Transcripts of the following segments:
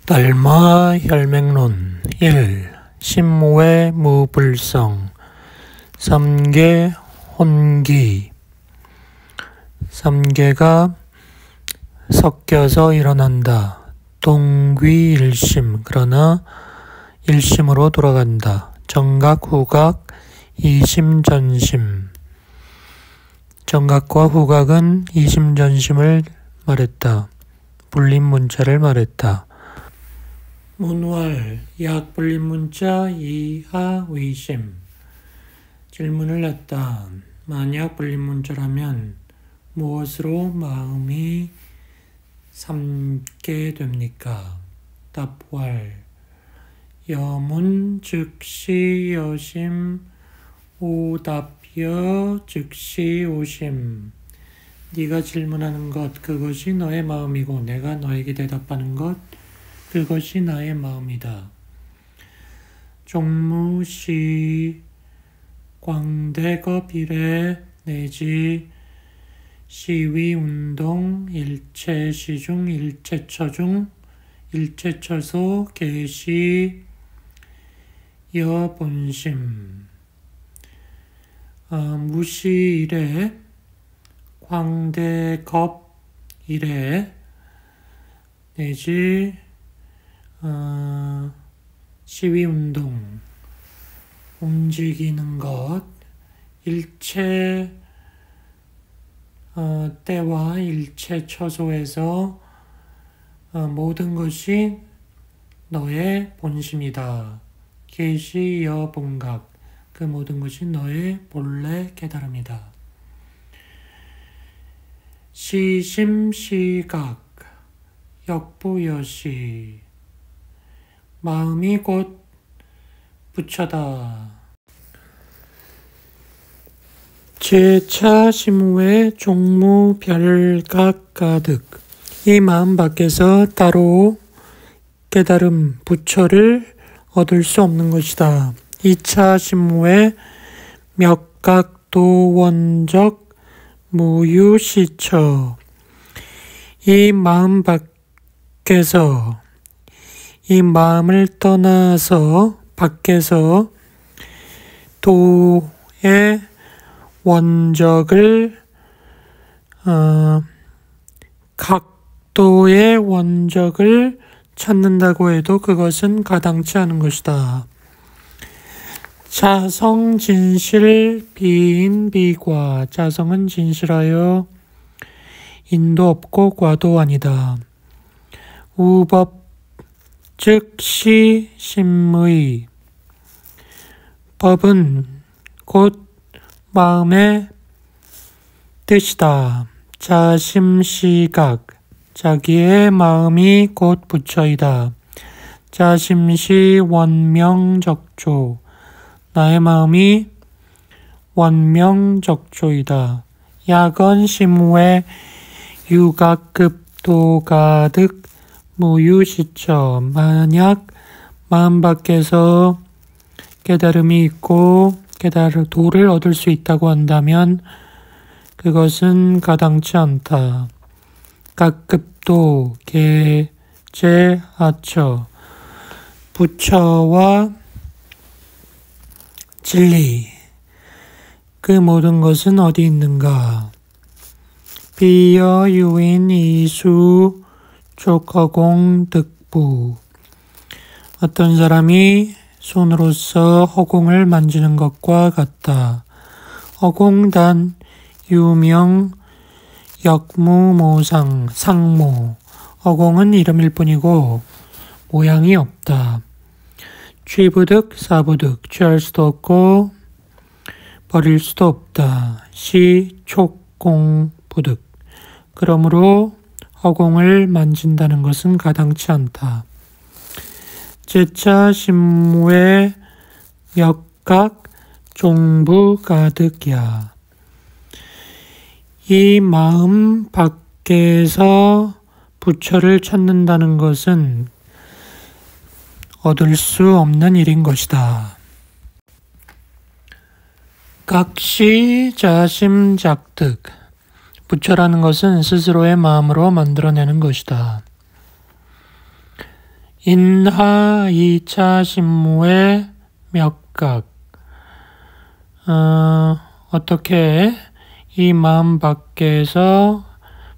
달마 혈맹론 1. 심무의 무불성 3계 혼기 3계가 섞여서 일어난다. 동귀일심 그러나 일심으로 돌아간다. 정각 후각 이심전심 정각과 후각은 이심전심을 말했다. 불림문자를 말했다. 문활 약 불림문자 이하 의심 질문을 했다. 만약 불림문자라면 무엇으로 마음이 삼게 됩니까? 답활 여문 즉시 여심 오답여 즉시 오심 네가 질문하는 것 그것이 너의 마음이고 내가 너에게 대답하는 것 그것이 나의 마음이다. 종무시 광대겁 이래 내지 시위운동 일체시중 일체처중 일체처소 개시 여본심 무시 이래 광대겁 이래 내지 시위운동 움직이는 것 일체 때와 일체 처소에서 모든 것이 너의 본심이다. 계시여 본각 그 모든 것이 너의 본래 깨달음이다. 시심시각 역부여시 마음이 곧 부처다. 제차 심후에 종무 별각 가득 이 마음 밖에서 따로 깨달음 부처를 얻을 수 없는 것이다. 2차 심후에 몇각도 원적 무유시처 이 마음 밖에서 이 마음을 떠나서 밖에서 도의 원적을 각도의 원적을 찾는다고 해도 그것은 가당치 않은 것이다. 자성 진실 비인 비과 자성은 진실하여 인도 없고 과도 아니다. 우법 즉시 심의 법은 곧 마음의 뜻이다. 자심시각 자기의 마음이 곧 부처이다. 자심시 원명적조 나의 마음이 원명적조이다. 야건 심후에 유각급도 가득 무유시처 만약 마음 밖에서 깨달음이 있고 도를 얻을 수 있다고 한다면 그것은 가당치 않다. 각급도 계제하처 부처와 진리 그 모든 것은 어디 있는가? 비여 유인 이수 족허공 득부 어떤 사람이 손으로서 허공을 만지는 것과 같다. 허공단 유명 역무모상 상모 허공은 이름일 뿐이고 모양이 없다. 취부득 사부득 취할 수도 없고 버릴 수도 없다. 시촉공부득 그러므로 허공을 만진다는 것은 가당치 않다. 제차 심무의 몇각 종부 가득야 이 마음 밖에서 부처를 찾는다는 것은 얻을 수 없는 일인 것이다. 각시 자심작득 부처라는 것은 스스로의 마음으로 만들어내는 것이다. 인하 2차 신무의 몇각. 어떻게 이 마음 밖에서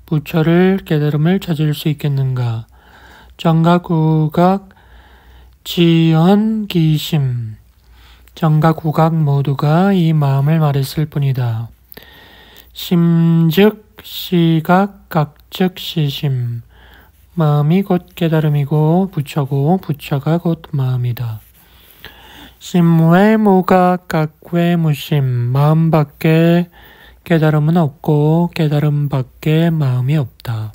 부처를 깨달음을 찾을 수 있겠는가? 정각, 우각, 지연, 기심. 정각, 우각 모두가 이 마음을 말했을 뿐이다. 심즉 시각, 각즉 시심. 마음이 곧 깨달음이고 부처고 부처가 곧 마음이다. 심무의 무각, 각외 무심. 마음 밖에 깨달음은 없고 깨달음 밖에 마음이 없다.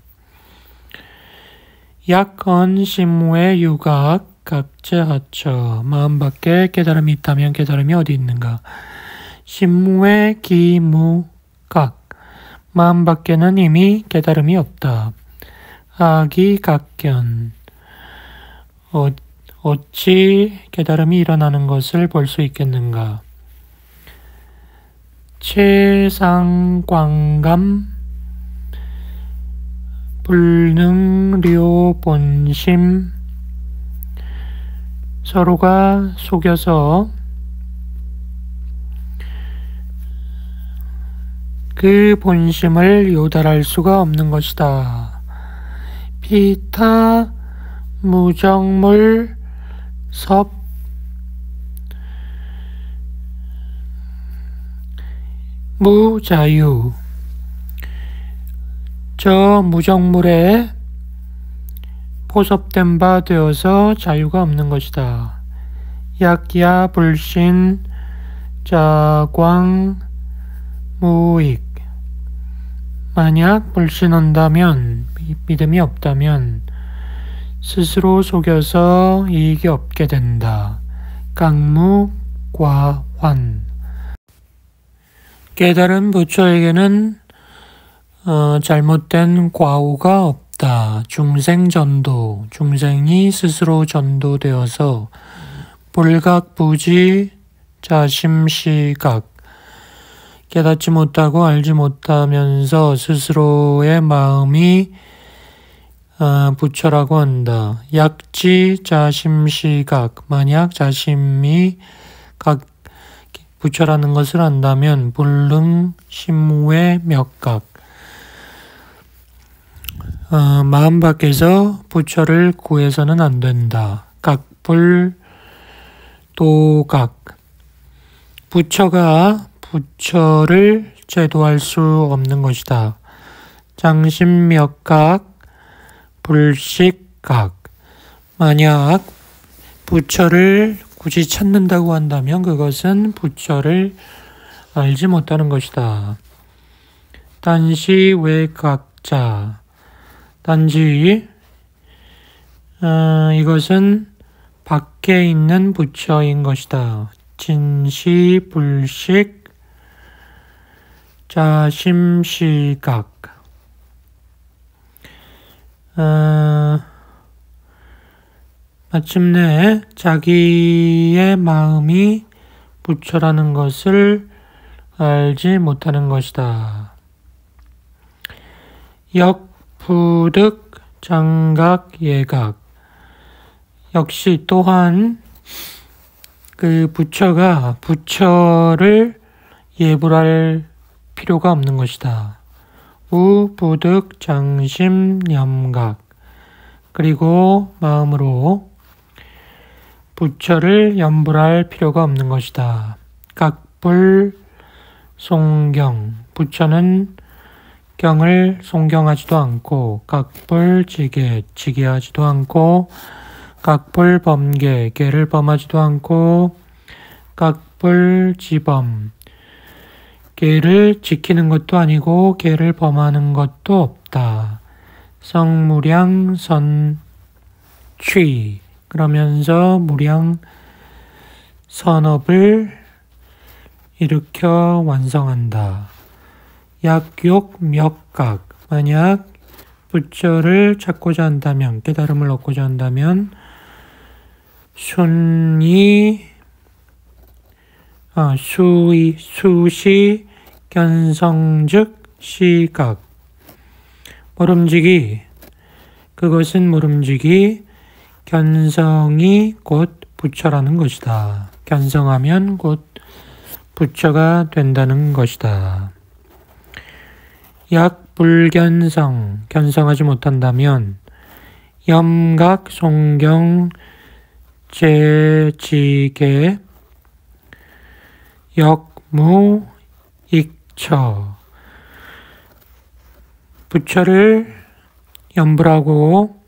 약언 심무의 유각, 각제하처. 마음 밖에 깨달음이 있다면 깨달음이 어디 있는가? 심무의 기무각. 마음 밖에는 이미 깨달음이 없다. 아기각견. 어찌 깨달음이 일어나는 것을 볼 수 있겠는가? 최상광감, 불능료본심. 서로가 속여서 그 본심을 요달할 수가 없는 것이다. 피타 무정물 섭 무자유. 저 무정물에 포섭된 바 되어서 자유가 없는 것이다. 약야 불신 자광 무익. 만약 불신한다면, 믿음이 없다면 스스로 속여서 이익이 없게 된다. 강무과환. 깨달은 부처에게는 잘못된 과오가 없다. 중생전도, 중생이 스스로 전도되어서 불각부지 자심시각. 깨닫지 못하고 알지 못하면서 스스로의 마음이 부처라고 한다. 약지 자심시각. 만약 자심이 부처라는 것을 안다면 불능 심무의 몇각. 마음 밖에서 부처를 구해서는 안 된다. 각불 도각. 부처가 부처를 제도할 수 없는 것이다. 장심몇각, 불식각. 만약 부처를 굳이 찾는다고 한다면 그것은 부처를 알지 못하는 것이다. 단시 외각자. 단지 이것은 밖에 있는 부처인 것이다. 진시 불식 자심시각. 마침내 자기의 마음이 부처라는 것을 알지 못하는 것이다. 역부득 장각 예각. 역시 또한 그 부처가 부처를 예불할 필요가 없는 것이다. 우부득 장심 염각. 그리고 마음으로 부처를 염불할 필요가 없는 것이다. 각불 송경. 부처는 경을 송경하지도 않고, 각불 지계, 지계하지도 않고, 각불 범계, 계를 범하지도 않고, 각불 지범, 계를 지키는 것도 아니고 계를 범하는 것도 없다. 성무량 선취. 그러면서 무량 선업을 일으켜 완성한다. 약욕 몇각. 만약 부처를 찾고자 한다면, 깨달음을 얻고자 한다면 수시 견성즉 시각. 모름지기. 그것은 모름지기 견성이 곧 부처라는 것이다. 견성하면 곧 부처가 된다는 것이다. 약불견성, 견성하지 못한다면 염각, 송경, 제지계, 역무, 익처. 부처를 염불하고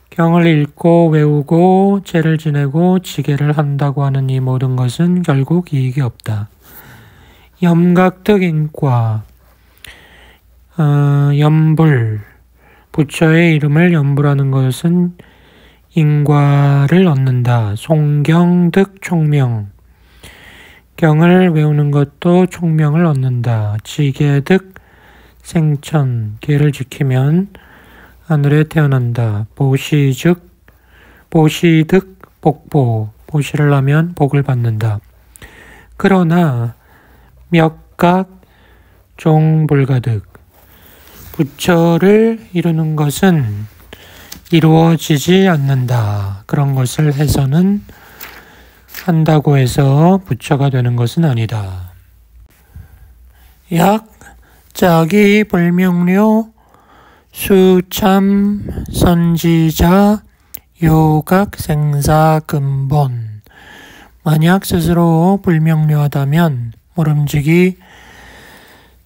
경을 읽고 외우고 제를 지내고 지계를 한다고 하는 이 모든 것은 결국 이익이 없다. 염각득 인과, 염불, 부처의 이름을 염불하는 것은 인과를 얻는다. 송경득 총명, 경을 외우는 것도 총명을 얻는다. 지계득 생천, 계를 지키면 하늘에 태어난다. 보시득 복보, 보시를 하면 복을 받는다. 그러나 몇각 종불가득, 부처를 이루는 것은 이루어지지 않는다. 그런 것을 해서는 한다고 해서 부처가 되는 것은 아니다. 약 자기 불명료 수참 선지자 요각 생사 근본. 만약 스스로 불명료하다면 모름지기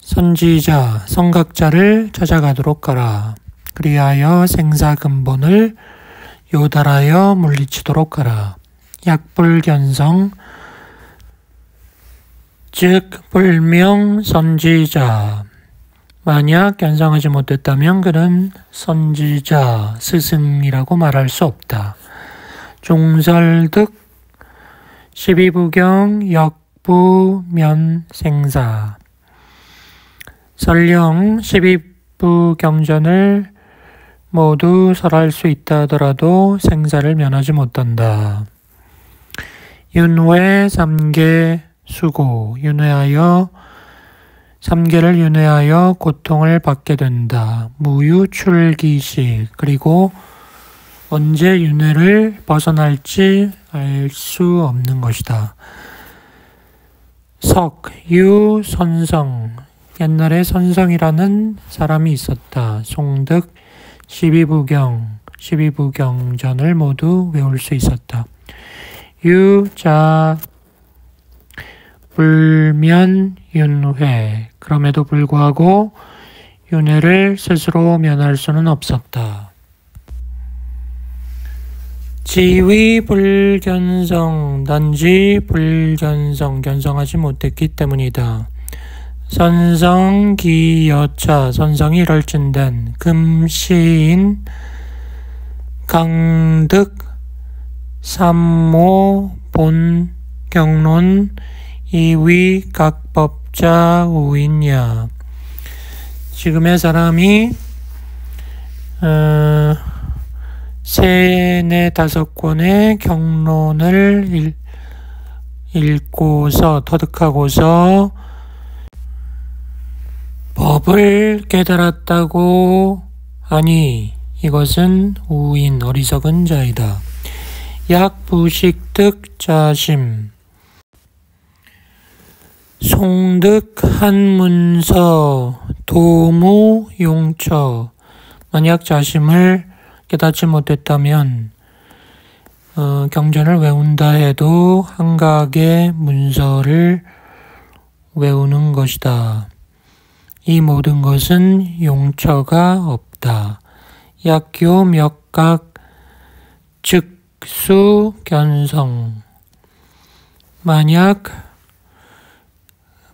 선지자, 성각자를 찾아가도록 하라. 그리하여 생사 근본을 요달하여 물리치도록 하라. 약불견성, 즉 불명 선지자. 만약 견성하지 못했다면 그는 선지자, 스승이라고 말할 수 없다. 종설득, 12부경, 역부, 면, 생사. 설령 12부경전을 모두 설할 수 있다 하더라도 생사를 면하지 못한다. 윤회 삼계 수고, 삼계를 윤회하여 고통을 받게 된다. 무유출기식, 그리고 언제 윤회를 벗어날지 알 수 없는 것이다. 유선성, 옛날에 선성이라는 사람이 있었다. 송득 12부경전을 모두 외울 수 있었다. 유자 불면윤회, 그럼에도 불구하고 윤회를 스스로 면할 수는 없었다. 지위불견성, 단지 불견성, 견성하지 못했기 때문이다. 선성기여차, 선성이 이럴진된 금시인 강득 삼모 본경론 이위 각법자 우인야. 지금의 사람이 세네 다섯 권의 경론을 읽고서 터득하고서 법을 깨달았다고 하니 이것은 우인, 어리석은 자이다. 약부식득 자심, 송득 한문서 도무 용처. 만약 자심을 깨닫지 못했다면 경전을 외운다 해도 한각의 문서를 외우는 것이다. 이 모든 것은 용처가 없다. 약교 몇각 즉수 견성. 만약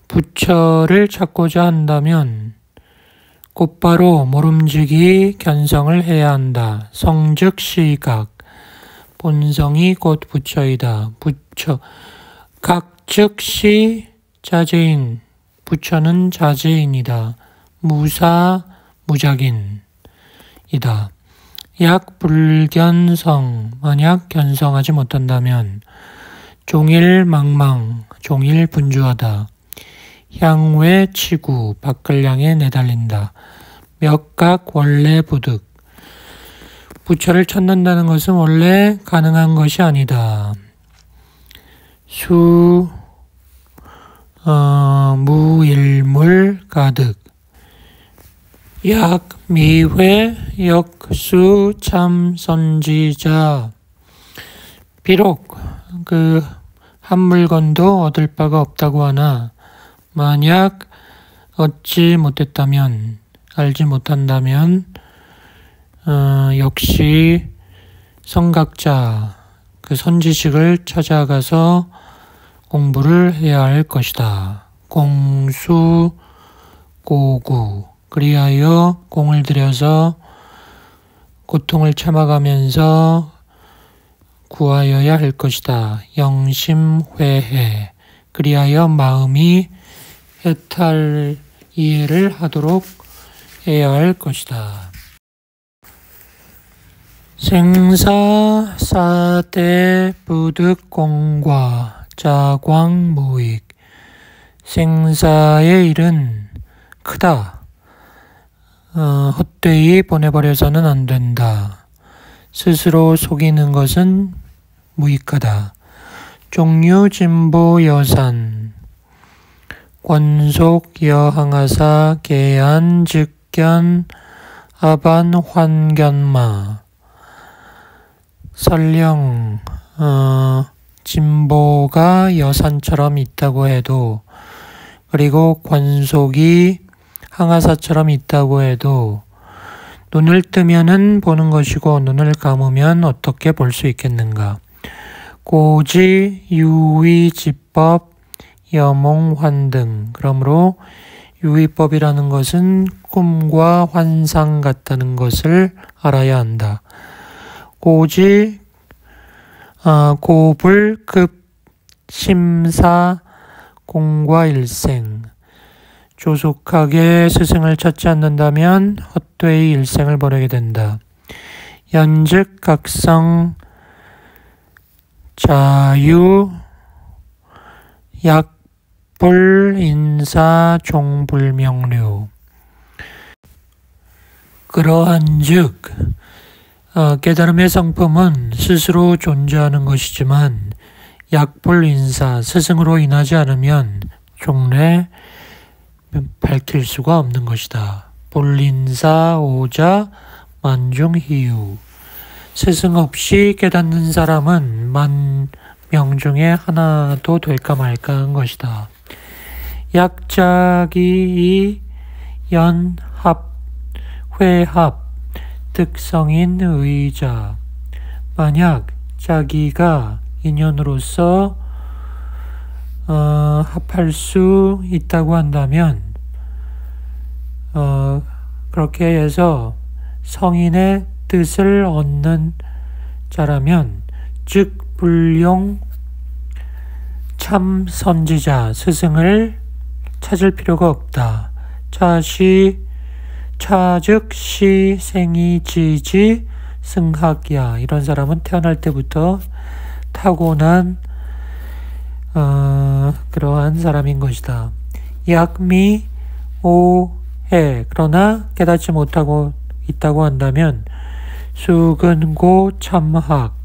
부처를 찾고자 한다면 곧바로 모름지기 견성을 해야 한다. 성즉 시각, 본성이 곧 부처이다. 부처, 각즉 시 자제인, 부처는 자제인이다. 무사, 무작인이다. 약 불견성, 만약 견성하지 못한다면 종일망망, 종일 분주하다. 향외 치구, 밖을 향해 내달린다. 몇각 원래 부득, 부처를 찾는다는 것은 원래 가능한 것이 아니다. 무일물 가득 약 미회 역수 참 선지자. 비록 그 한 물건도 얻을 바가 없다고 하나 만약 얻지 못했다면 알지 못한다면 역시 성각자 그 선지식을 찾아가서 공부를 해야 할 것이다. 공수고구 그리하여 공을 들여서 고통을 참아가면서 구하여야 할 것이다. 영심회해 그리하여 마음이 해탈 이해를 하도록 해야 할 것이다. 생사 사대 부득공과 자광무익 생사의 일은 크다. 헛되이 보내버려서는 안 된다. 스스로 속이는 것은 무익하다. 종류 진보 여산 권속 여항하사 계안 즉견 아반 환견마 설령 진보가 여산처럼 있다고 해도 그리고 권속이 항하사처럼 있다고 해도 눈을 뜨면은 보는 것이고 눈을 감으면 어떻게 볼 수 있겠는가. 고지 유의지법 여몽환등 그러므로 유의법이라는 것은 꿈과 환상 같다는 것을 알아야 한다. 고지 고불급 심사 공과일생 조속하게 스승을 찾지 않는다면 헛되이 일생을 보내게 된다. 연즉 각성 자유 약불 인사 종불명류 그러한즉 깨달음의 성품은 스스로 존재하는 것이지만 약불 인사 스승으로 인하지 않으면 종래 밝힐 수가 없는 것이다. 볼인사 오자 만중희유 스승 없이 깨닫는 사람은 만 명 중에 하나도 될까 말까 한 것이다. 약자기 연합 회합 득성인 의자 만약 자기가 인연으로서 합할 수 있다고 한다면 그렇게 해서 성인의 뜻을 얻는 자라면 즉 불용 참 선지자 스승을 찾을 필요가 없다. 차즉 시 생이 지지 승학야 이런 사람은 태어날 때부터 타고난 그러한 사람인 것이다. 약미 오해 그러나 깨닫지 못하고 있다고 한다면 수근고 참학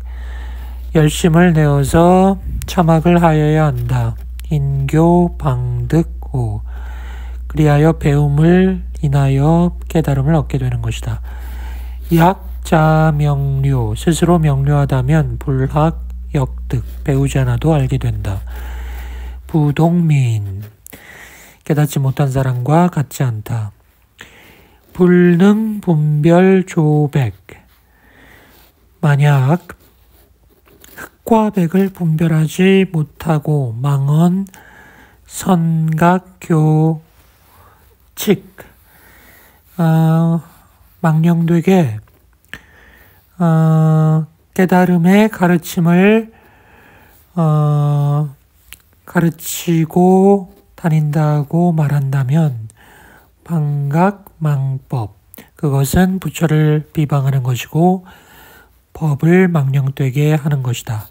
열심을 내어서 참학을 하여야 한다. 인교 방득오 그리하여 배움을 인하여 깨달음을 얻게 되는 것이다. 약자명료 스스로 명료하다면 불학 역득 배우지 않아도 알게 된다. 부동민 깨닫지 못한 사람과 같지 않다. 불능 분별 조백 만약 흑과 백을 분별하지 못하고 망언 선각교칙 망령되게 깨달음의 가르침을 가르치고 다닌다고 말한다면 방각망법 그것은 부처를 비방하는 것이고 법을 망령되게 하는 것이다.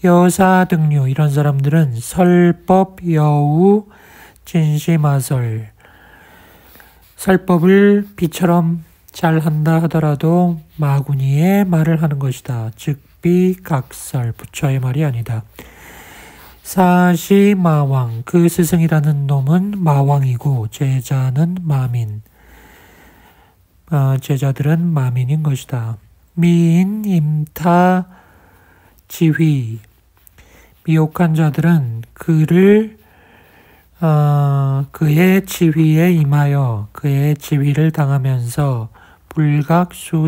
여사 등류 이런 사람들은 설법 여우 진시마설 설법을 비처럼 잘한다 하더라도 마구니의 말을 하는 것이다. 즉비각설, 부처의 말이 아니다. 사시마왕, 그 스승이라는 놈은 마왕이고 제자는 마민. 제자들은 마민인 것이다. 미인 임타 지휘, 미혹한 자들은 그의 지휘에 임하여 그의 지휘를 당하면서 불각수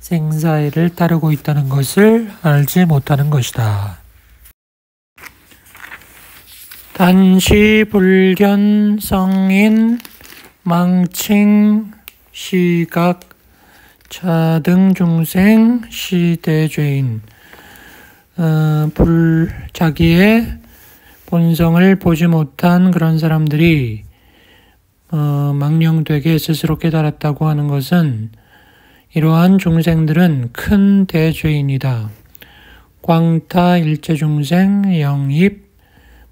생사해를 따르고 있다는 것을 알지 못하는 것이다. 단시 불견 성인 망칭 시각 차등 중생 시대죄인, 자기의 본성을 보지 못한 그런 사람들이 망령되게 스스로 깨달았다고 하는 것은 이러한 중생들은 큰 대죄인이다. 광타 일체중생 영입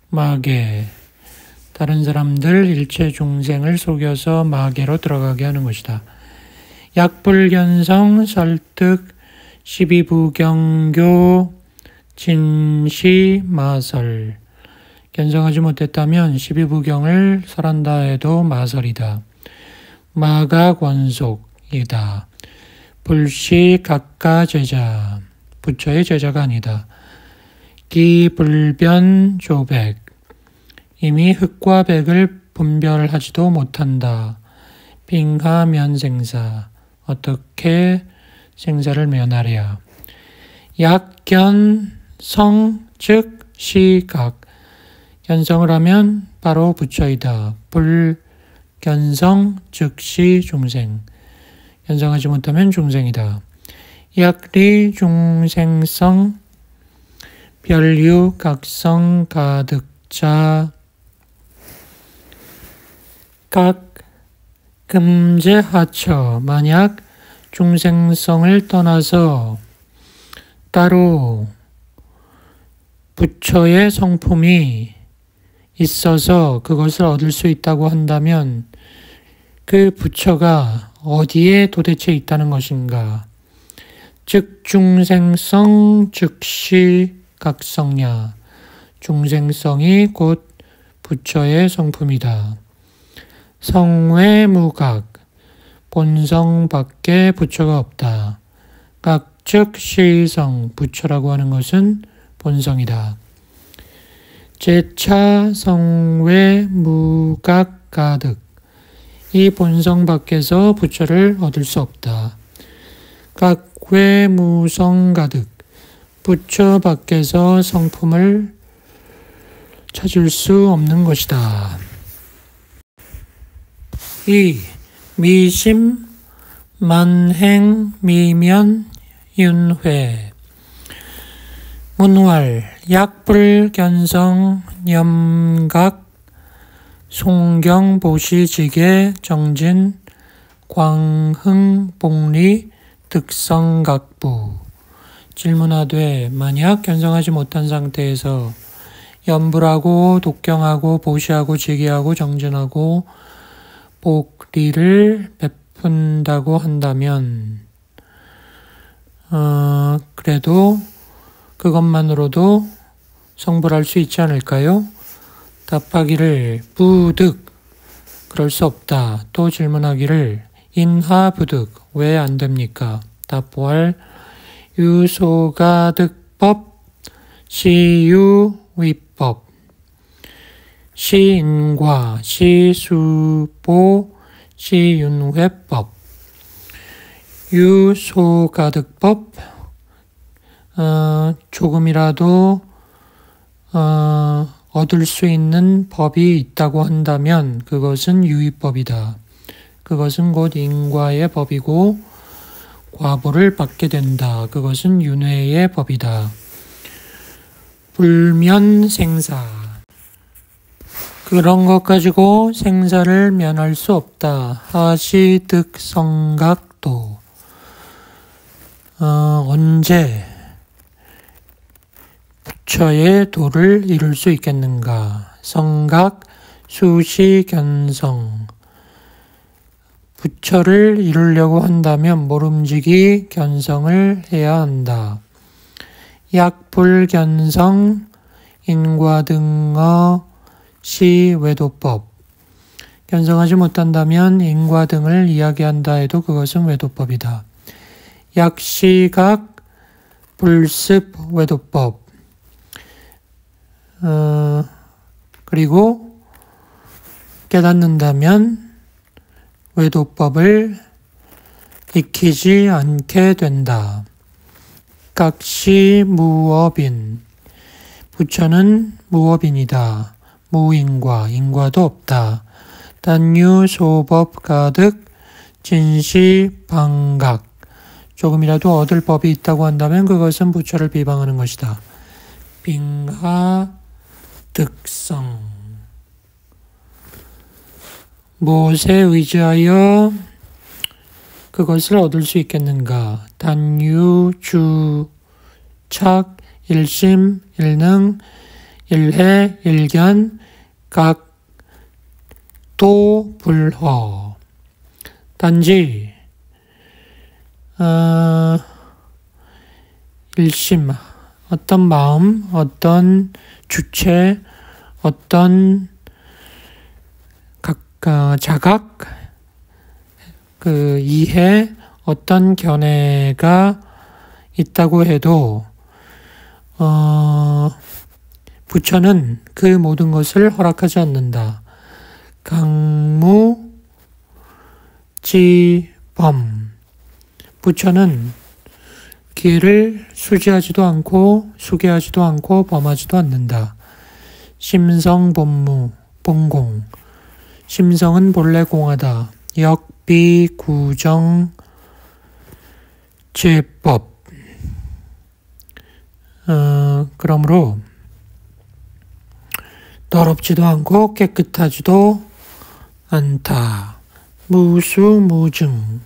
마계, 다른 사람들 일체중생을 속여서 마계로 들어가게 하는 것이다. 약불견성 설득 십이부경교 진시마설, 견성하지 못했다면 십이부경을 설한다 해도 마설이다. 마가권속이다. 불시 각가제자, 부처의 제자가 아니다. 기불변 조백, 이미 흑과 백을 분별하지도 못한다. 빙하면생사, 어떻게 생사를 면하랴. 약견성 즉 시각, 견성을 하면 바로 부처이다. 불견성 즉시 중생, 견성하지 못하면 중생이다. 약리 중생성 별유 각성 가득자, 각 금제하처, 만약 중생성을 떠나서 따로 부처의 성품이 있어서 그것을 얻을 수 있다고 한다면 그 부처가 어디에 도대체 있다는 것인가? 즉 중생성 즉시 각성야, 중생성이 곧 부처의 성품이다. 성외무각, 본성 밖에 부처가 없다. 각즉 시성, 부처라고 하는 것은 본성이다. 제차 성외무각 가득, 이 본성 밖에서 부처를 얻을 수 없다. 각외무성 가득, 부처 밖에서 성품을 찾을 수 없는 것이다. 이 미심 만행 미면 윤회, 문활 약불견성 염각 송경보시지계 정진 광흥복리 득성각부. 질문하되 만약 견성하지 못한 상태에서 염불하고 독경하고 보시하고 지계하고 정진하고 복리를 베푼다고 한다면 그래도 그것만으로도 성불할 수 있지 않을까요? 답하기를 부득, 그럴 수 없다. 또 질문하기를 인하부득, 왜 안 됩니까? 답보할 유소가득법 시유위법, 시인과 시수보 시윤회법. 유소가득법, 조금이라도 얻을 수 있는 법이 있다고 한다면 그것은 유의법이다. 그것은 곧 인과의 법이고 과보를 받게 된다. 그것은 윤회의 법이다. 불면생사, 그런 것 가지고 생사를 면할 수 없다. 하시득성각도, 언제 부처의 도를 이룰 수 있겠는가? 성각 수시견성, 부처를 이루려고 한다면 모름지기 견성을 해야 한다. 약불견성 인과등어 시외도법. 견성하지 못한다면 인과 등을 이야기한다 해도 그것은 외도법이다. 약시각 불습 외도법. 그리고 깨닫는다면 외도법을 익히지 않게 된다. 각시무업인. 부처는 무업인이다. 무인과, 인과도 없다. 단유소법 가득 진시방각. 조금이라도 얻을 법이 있다고 한다면 그것은 부처를 비방하는 것이다. 빙하득성. 무엇에 의지하여 그것을 얻을 수 있겠는가? 단유, 주, 착, 일심, 일능, 일해, 일견, 각, 도, 불허. 단지 일심, 어떤 마음, 어떤 주체, 어떤 자각, 이해, 어떤 견해가 있다고 해도 부처는 그 모든 것을 허락하지 않는다. 강무, 지범. 부처는 기회를 수지하지도 않고 수계하지도 않고 범하지도 않는다. 심성본무, 본공. 심성은 본래 공하다. 역비, 구정, 제법. 그러므로 더럽지도 않고 깨끗하지도 않다. 무수무증.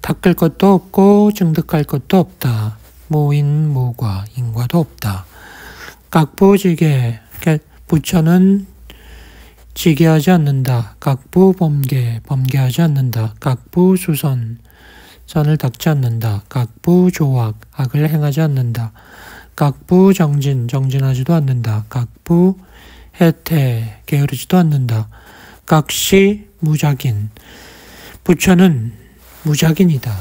닦을 것도 없고 증득할 것도 없다. 무인무과, 인과도 없다. 각부지계. 부처는 지계하지 않는다. 각부범계, 범계하지 않는다. 각부수선, 선을 닦지 않는다. 각부조악, 악을 행하지 않는다. 각부정진, 정진하지도 않는다. 각부해태, 게으르지도 않는다. 각시무작인. 부처는 무작인이다.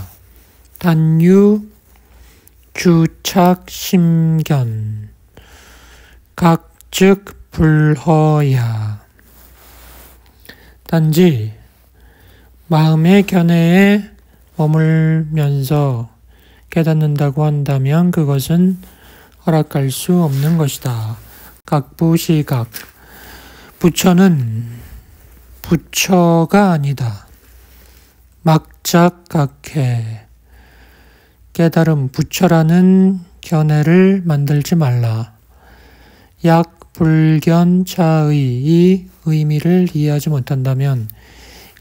단유, 주착, 심견. 각즉 불허야. 단지 마음의 견해에 머물면서 깨닫는다고 한다면 그것은 허락할 수 없는 것이다. 각부시각. 부처는 부처가 아니다. 막작각해. 깨달음, 부처라는 견해를 만들지 말라. 약불견차의 이 의미를 이해하지 못한다면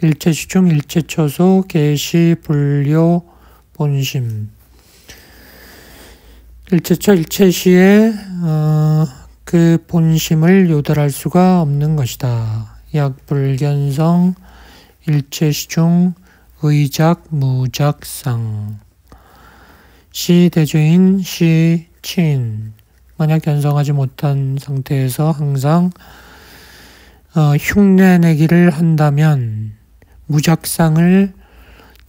일체시중 일체초소 계시불료 본심. 일체처 일체시에 그 본심을 요달할 수가 없는 것이다. 약불견성 일체시중 의작 무작상. 시대주인 시친. 만약 견성하지 못한 상태에서 항상 흉내내기를 한다면, 무작상을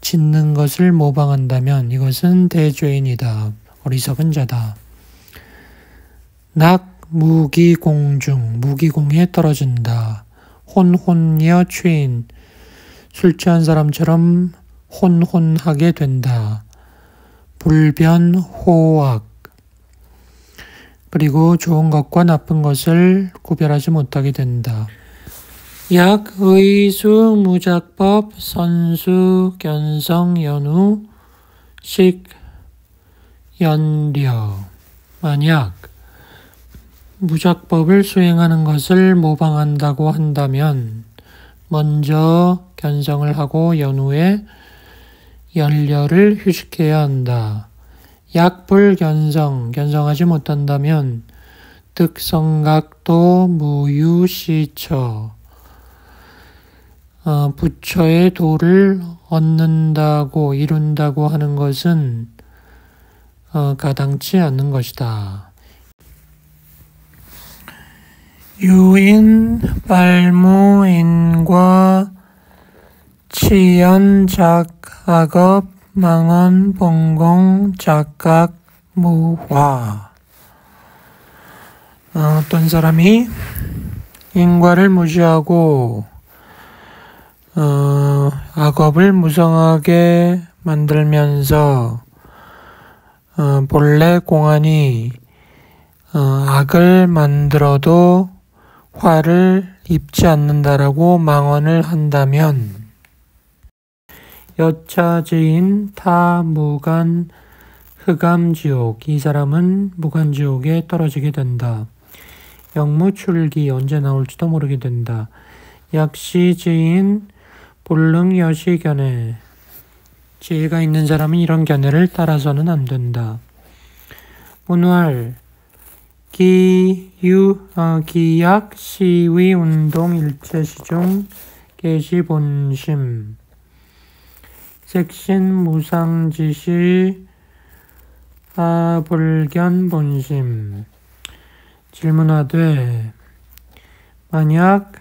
짓는 것을 모방한다면 이것은 대죄인이다. 어리석은 자다. 낙 무기공중. 무기공에 떨어진다. 혼혼여 취인. 술 취한 사람처럼 혼혼하게 된다. 불변호악. 그리고 좋은 것과 나쁜 것을 구별하지 못하게 된다. 약의수 무작법 선수 견성 연우 식 연려. 만약 무작법을 수행하는 것을 모방한다고 한다면 먼저 견성을 하고 연후에 연려를 휴식해야 한다. 약불견성, 견성하지 못한다면 득성각도 무유시처. 부처의 도를 얻는다고 이룬다고 하는 것은 가당치 않는 것이다. 유인, 발무인과 치연, 작악업, 망언, 봉공, 작각, 무화. 어떤 사람이 인과를 무시하고 악업을 무성하게 만들면서 본래 공안이 악을 만들어도 화를 입지 않는다라고 망언을 한다면 여차지인 타무간 흑암지옥, 이 사람은 무간지옥에 떨어지게 된다. 영무출기, 언제 나올지도 모르게 된다. 약시지인 볼릉여시견해, 지혜가 있는 사람은 이런 견해를 따라서는 안 된다. 문활, 기약, 시위, 운동, 일체시중, 계시본심, 색신, 무상지시, 불견, 본심. 질문하되 만약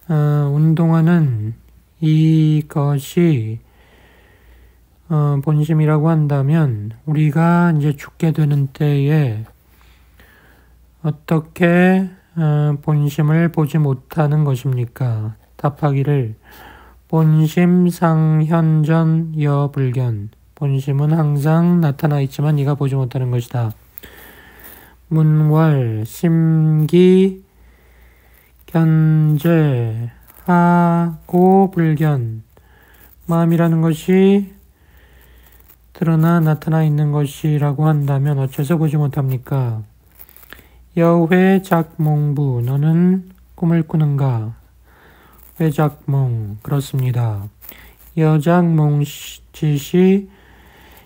운동하는 이것이 본심이라고 한다면 우리가 이제 죽게 되는 때에 어떻게 본심을 보지 못하는 것입니까? 답하기를 본심상현전 여불견, 본심은 항상 나타나 있지만 네가 보지 못하는 것이다. 문월, 심기, 견제, 하고, 불견. 마음이라는 것이 드러나 나타나 있는 것이라고 한다면 어째서 보지 못합니까? 여회 작몽부, 너는 꿈을 꾸는가? 회작몽, 그렇습니다. 여작몽지시,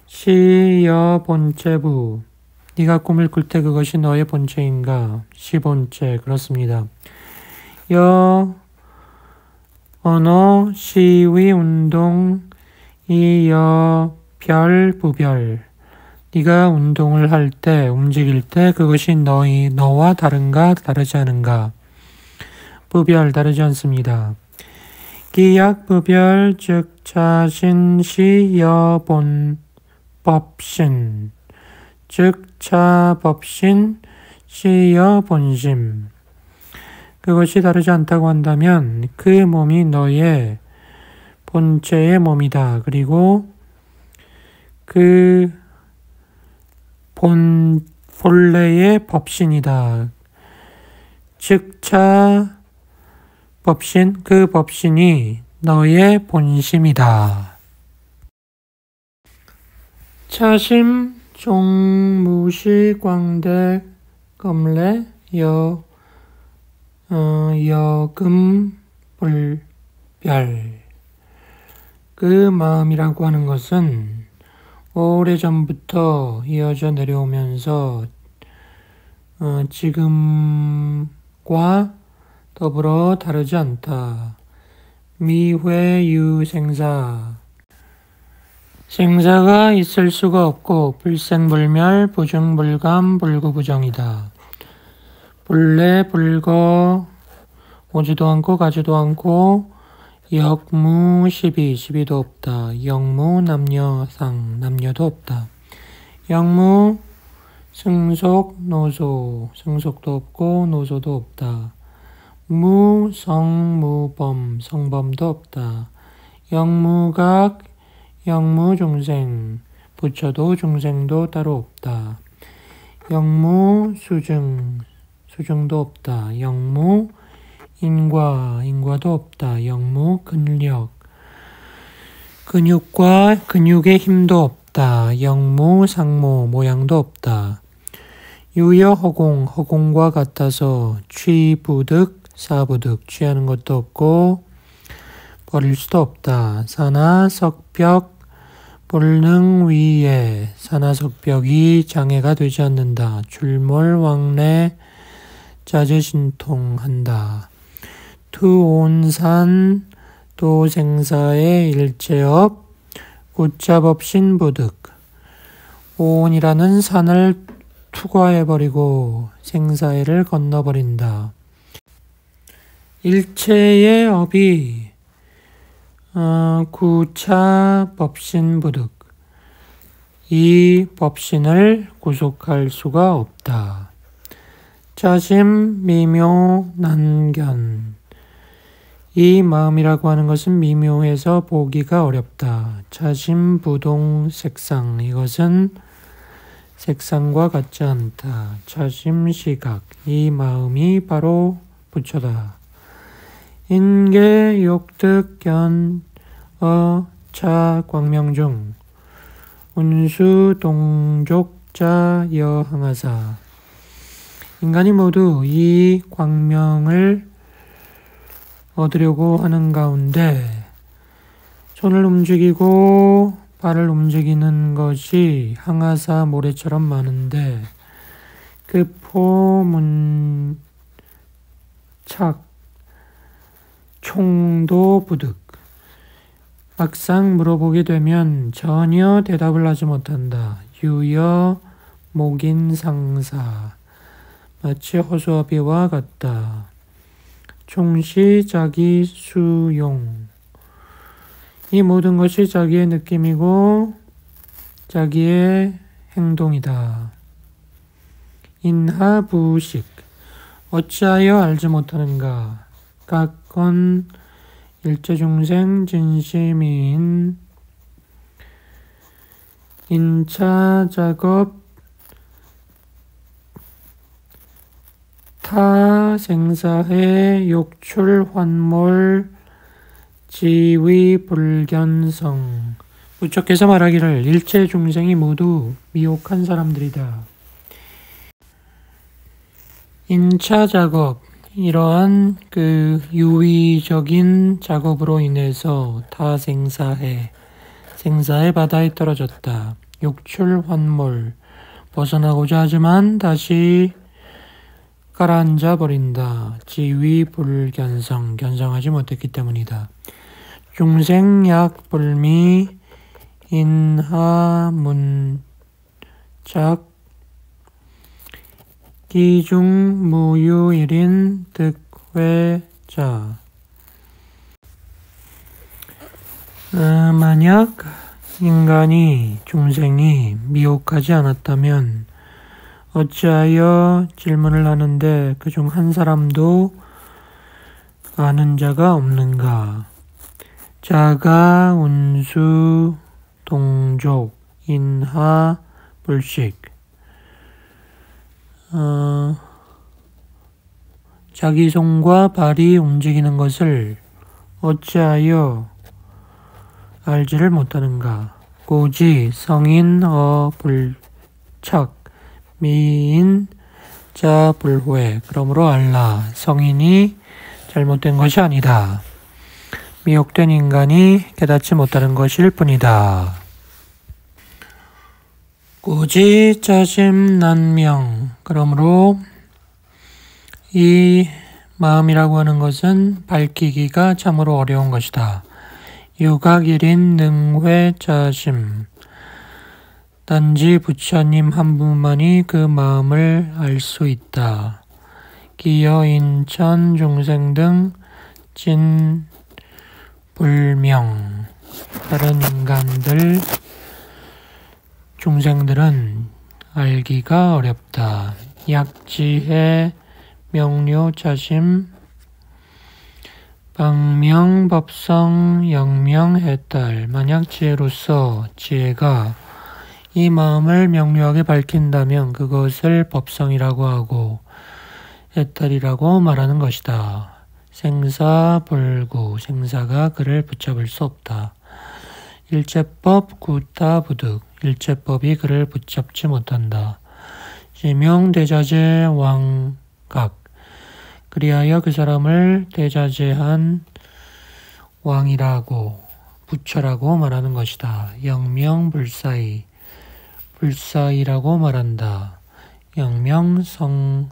시여본체부, 네가 꿈을 꿀 때 그것이 너의 본체인가? 시본체, 그렇습니다. 언어, 시위, 운동, 별, 부별. 네가 운동을 할 때, 움직일 때 그것이 너와 다른가, 다르지 않은가? 부별, 다르지 않습니다. 기약, 부별, 즉 자신, 시, 본, 법신. 즉 차법신, 시여, 본심. 그것이 다르지 않다고 한다면 그 몸이 너의 본체의 몸이다. 그리고 그 본래의 법신이다. 즉 차 법신, 그 법신이 너의 본심이다. 차심, 종무시, 광대, 검래, 여금, 불별. 그 마음이라고 하는 것은 오래전부터 이어져 내려오면서 지금과 더불어 다르지 않다. 미회유생사, 생사가 있을 수가 없고 불생불멸, 부중불감, 불구부정이다. 불래, 불거, 오지도 않고 가지도 않고 역무, 시비도 없다. 영무, 남녀상, 남녀도 없다. 영무, 승속, 노소, 승속도 없고 노소도 없다. 무성무범, 성범도 없다. 영무각, 영무중생, 부처도 중생도 따로 없다. 영무수증, 수증도 없다. 영무인과, 인과도 없다. 영무근력, 근육과 근육의 힘도 없다. 영무상모, 모양도 없다. 유여허공, 허공과 같아서 취부득, 사부득, 취하는 것도 없고 버릴 수도 없다. 산하석벽, 볼능위에, 산하석벽이 장애가 되지 않는다. 출몰왕래, 자제신통한다. 투온산, 또 생사의 일체업 굿잡업신 부득 오온이라는 산을 투과해버리고 생사해를 건너버린다. 일체의 업이 구차 법신 부득 이 법신을 구속할 수가 없다. 자심 미묘 난견 이 마음이라고 하는 것은 미묘해서 보기가 어렵다. 자심 부동 색상 이것은 색상과 같지 않다. 자심 시각 이 마음이 바로 부처다. 인계 욕득견 어차 광명중 운수 동족자 여항하사 인간이 모두 이 광명을 얻으려고 하는 가운데 손을 움직이고 발을 움직이는 것이 항아사 모래처럼 많은데 그 포문착 총도 부득 막상 물어보게 되면 전혀 대답을 하지 못한다. 유여 목인 상사 마치 허수아비와 같다. 총시 자기 수용 이 모든 것이 자기의 느낌이고 자기의 행동이다. 인하부식 어찌하여 알지 못하는가. 각건 일체중생 진심인 인차작업 타생사해 욕출환몰 지위불견성 부처께서 말하기를 일체 중생이 모두 미혹한 사람들이다. 인차작업 이러한 유의적인 작업으로 인해서 타생사해 생사의 바다에 떨어졌다. 욕출환몰 벗어나고자 하지만 다시 가라앉아 버린다. 지위불견성 견성하지 못했기 때문이다. 중생약불미 인하문착 기중무유일인 득회자 만약 인간이 중생이 미혹하지 않았다면 어찌하여 질문을 하는데 그중 한 사람도 아는 자가 없는가. 자가 운수 동족 인하 불식 자기 손과 발이 움직이는 것을 어찌하여 알지를 못하는가. 고지 성인 불착 미인 자 불회 그러므로 알라 성인이 잘못된 것이 아니다. 미혹된 인간이 깨닫지 못하는 것일 뿐이다. 고지 자심 난명 그러므로 이 마음이라고 하는 것은 밝히기가 참으로 어려운 것이다. 유각일인 능회 자심 단지 부처님 한 분만이 그 마음을 알 수 있다. 기여 인천 중생 등 진불명 다른 인간들 중생들은 알기가 어렵다. 약지해 명료 자심 방명법성 영명해탈 만약 지혜로서 지혜가 이 마음을 명료하게 밝힌다면 그것을 법성이라고 하고 해탈이라고 말하는 것이다. 생사불구 생사가 그를 붙잡을 수 없다. 일체법 구타부득 일체법이 그를 붙잡지 못한다. 지명대자재 왕각 그리하여 그 사람을 대자재한 왕이라고 부처라고 말하는 것이다. 영명불사이 불사이라고 말한다. 영명성체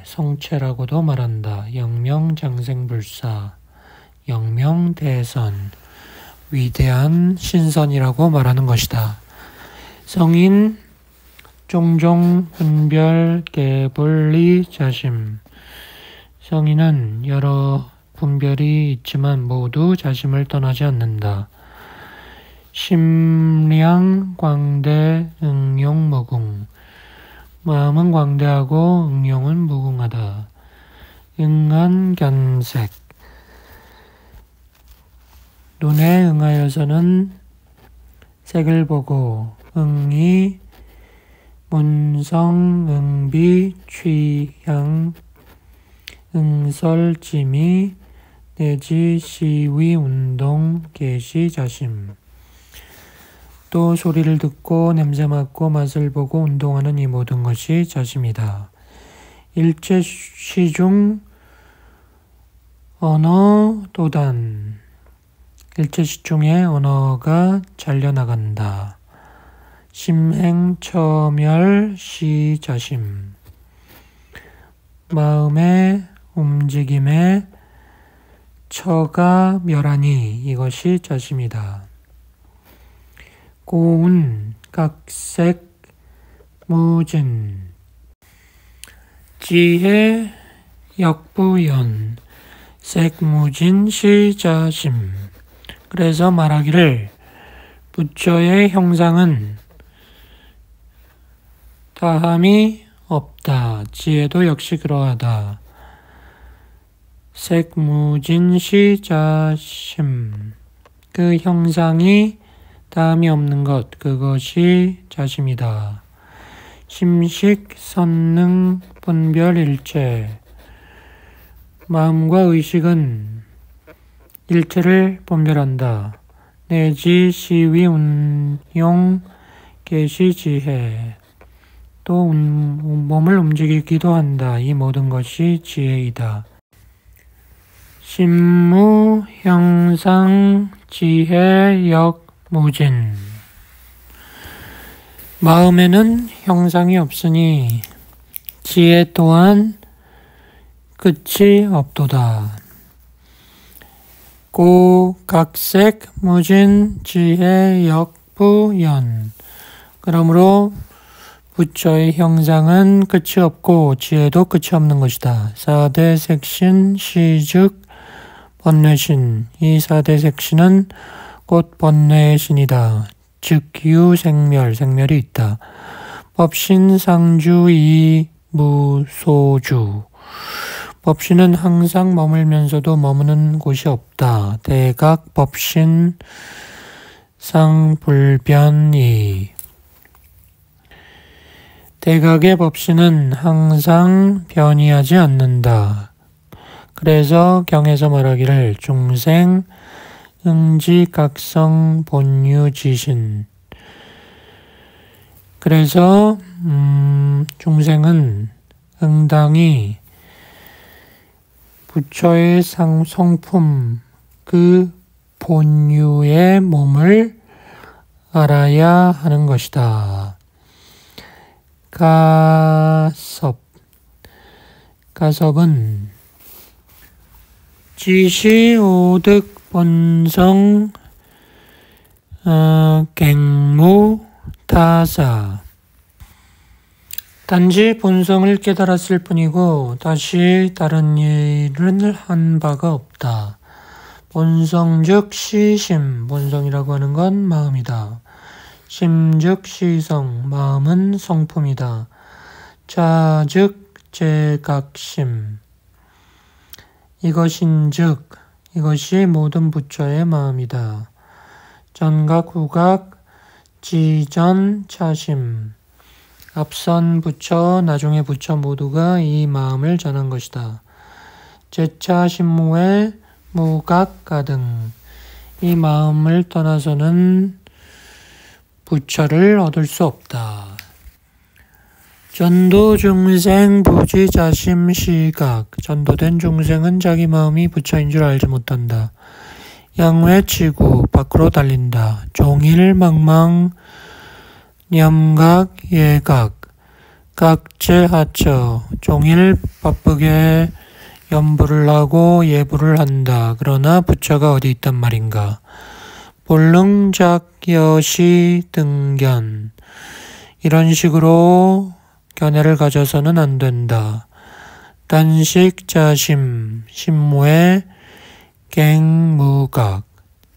성체라고도 말한다. 영명장생불사 영명대선, 위대한 신선이라고 말하는 것이다. 성인, 종종, 분별, 개분리, 자심. 성인은 여러 분별이 있지만 모두 자심을 떠나지 않는다. 심량, 광대, 응용, 무궁. 마음은 광대하고 응용은 무궁하다. 응한, 견색. 눈에 응하여서는 색을 보고 응이, 문성, 응비, 취향, 응설, 지미, 내지 시위, 운동, 계시, 자심. 또 소리를 듣고 냄새 맡고 맛을 보고 운동하는 이 모든 것이 자심이다. 일체 시중 언어 도단. 일체 시중에 언어가 잘려나간다. 심행, 처멸, 시, 자심. 마음의 움직임에 처가 멸하니 이것이 자심이다. 고운, 각색, 무진. 지혜, 역부연, 색무진, 시자심. 그래서 말하기를 부처의 형상은 다함이 없다. 지혜도 역시 그러하다. 색무진, 시자심. 그 형상이 다함이 없는 것, 그것이 자심이다. 심식, 선능, 분별, 일체. 마음과 의식은 일체를 분별한다. 내지 시위, 운용, 계시, 지혜. 또 몸을 움직이기도 한다. 이 모든 것이 지혜이다. 심무, 형상, 지혜, 역, 무진. 마음에는 형상이 없으니 지혜 또한 끝이 없도다. 고, 각색, 무진, 지혜, 역부, 연. 그러므로 부처의 형상은 끝이 없고 지혜도 끝이 없는 것이다. 4대 색신, 시즉, 번뇌신. 이 4대 색신은 곧 번뇌의 신이다. 즉 유생멸, 생멸이 있다. 법신, 상주, 이, 무소주. 법신은 항상 머물면서도 머무는 곳이 없다. 대각, 법신, 상불변이. 대각의 법신은 항상 변이하지 않는다. 그래서 경에서 말하기를 중생, 응지각성, 본유지신. 그래서 중생은 응당히 부처의 성품, 그 본유의 몸을 알아야 하는 것이다. 가섭. 가섭은 지시, 오득, 본성, 갱무, 타사. 단지 본성을 깨달았을 뿐이고 다시 다른 일을 한 바가 없다. 본성 즉 시심, 본성이라고 하는 건 마음이다. 심 즉 시성, 마음은 성품이다. 자 즉 제각심. 이것인즉 이것이 모든 부처의 마음이다. 전각, 후각, 지전, 차심. 앞선 부처, 나중의 부처 모두가 이 마음을 전한 것이다. 제차, 신무회, 무각, 가등. 이 마음을 떠나서는 부처를 얻을 수 없다. 전도 중생, 부지, 자심, 시각. 전도된 중생은 자기 마음이 부처인 줄 알지 못한다. 양회치구, 밖으로 달린다. 종일, 망망, 념각, 예각. 각제, 하처. 종일 바쁘게 연부를 하고 예부를 한다. 그러나 부처가 어디 있단 말인가. 볼릉작여시 등견. 이런 식으로 견해를 가져서는 안 된다. 단식자심, 심무의 갱무각.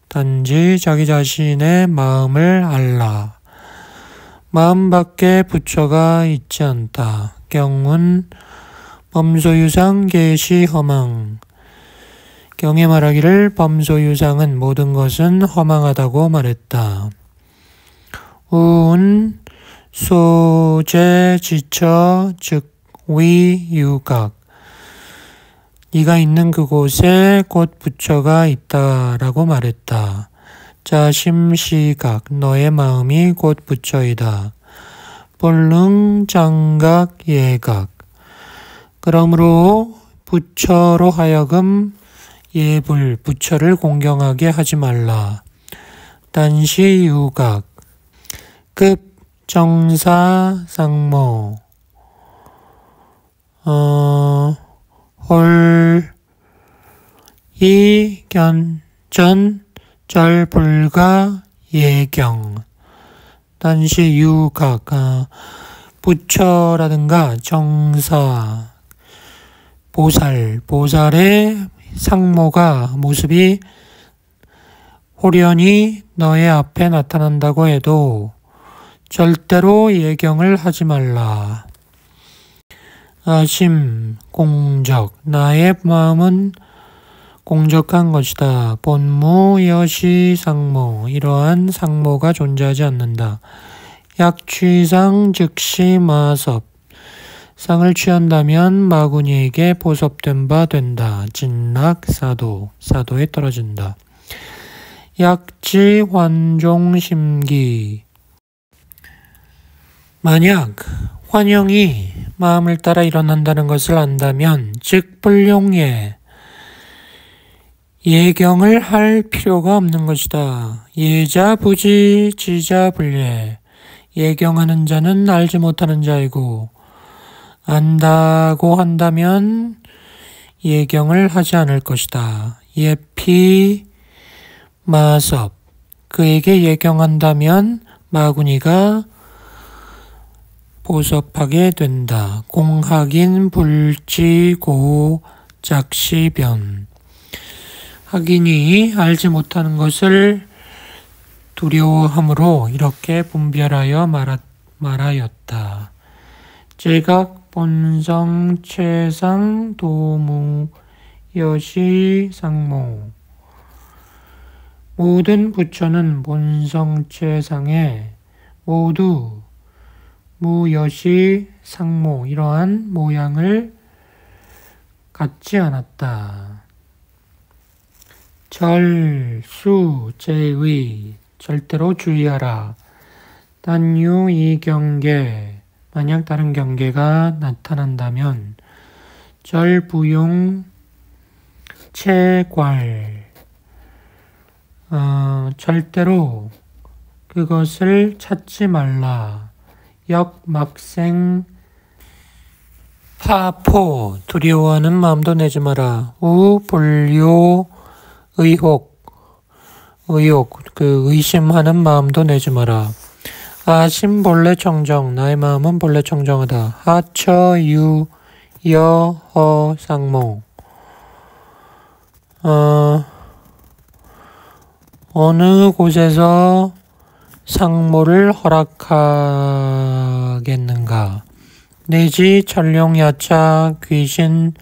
단지 자기 자신의 마음을 알라. 마음밖에 부처가 있지 않다. 경운 범소유상 계시허망. 경에 말하기를 범소유상은 모든 것은 허망하다고 말했다. 우운 소재 지처 즉 위유각. 네가 있는 그곳에 곧 부처가 있다라고 말했다. 자심시각 너의 마음이 곧 부처이다. 볼릉장각 예각. 그러므로 부처로 하여금 예불 부처를 공경하게 하지 말라. 단시유각 급정사상모 홀이견전 절불가 예경. 단시유각 부처라든가 정사 보살의 상모가 모습이 홀연히 너의 앞에 나타난다고 해도 절대로 예경을 하지 말라. 아심, 공적, 나의 마음은 공적한 것이다. 본무, 여시, 상모, 이러한 상모가 존재하지 않는다. 약취상, 즉시, 마섭, 상을 취한다면 마구니에게 보섭된 바 된다. 진락, 사도에 떨어진다. 약지, 환종, 심기. 만약 환영이 마음을 따라 일어난다는 것을 안다면 즉 불용예 예경을 할 필요가 없는 것이다. 예자 부지 지자 불예. 예경하는 자는 알지 못하는 자이고 안다고 한다면 예경을 하지 않을 것이다. 예피 마섭. 그에게 예경한다면 마구니가 보섭하게 된다. 공학인 불지고 작시변. 학인이 알지 못하는 것을 두려워함으로 이렇게 분별하여 말하였다. 제각 본성 최상 도무 여시 상모. 모든 부처는 본성 최상에 모두 무여시 상모 이러한 모양을 갖지 않았다. 절, 수, 제의 절대로 주의하라. 단유 이 경계 만약 다른 경계가 나타난다면 절부용 체괄 절대로 그것을 찾지 말라. 역막생 파포 두려워하는 마음도 내지 마라. 우불요 의혹 그 의심하는 마음도 내지 마라. 아심 본래 청정 나의 마음은 본래 청정하다. 하처 유 여허 상모 어느 곳에서 상모를 허락하겠는가. 내지 천룡 야차 귀신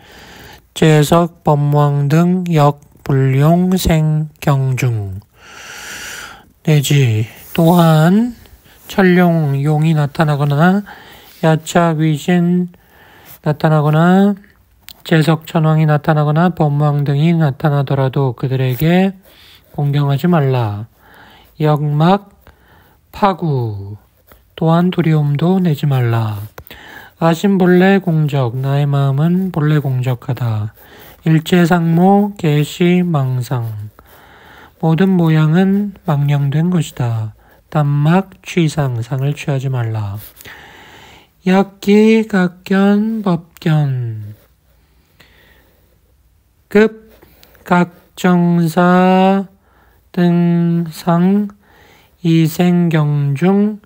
재석 범왕 등 역 불용 생 경중. 내지 또한 천룡 용이 나타나거나 야차 귀신 나타나거나 재석 천왕이 나타나거나 범왕 등이 나타나더라도 그들에게 공경하지 말라. 역막 파구 또한 두려움도 내지 말라. 아심 본래 공적 나의 마음은 본래 공적하다. 일체상모 계시 망상 모든 모양은 망령된 것이다. 단막 취상 상을 취하지 말라. 약기 각견 법견 급, 각정사, 등상, 이생경중,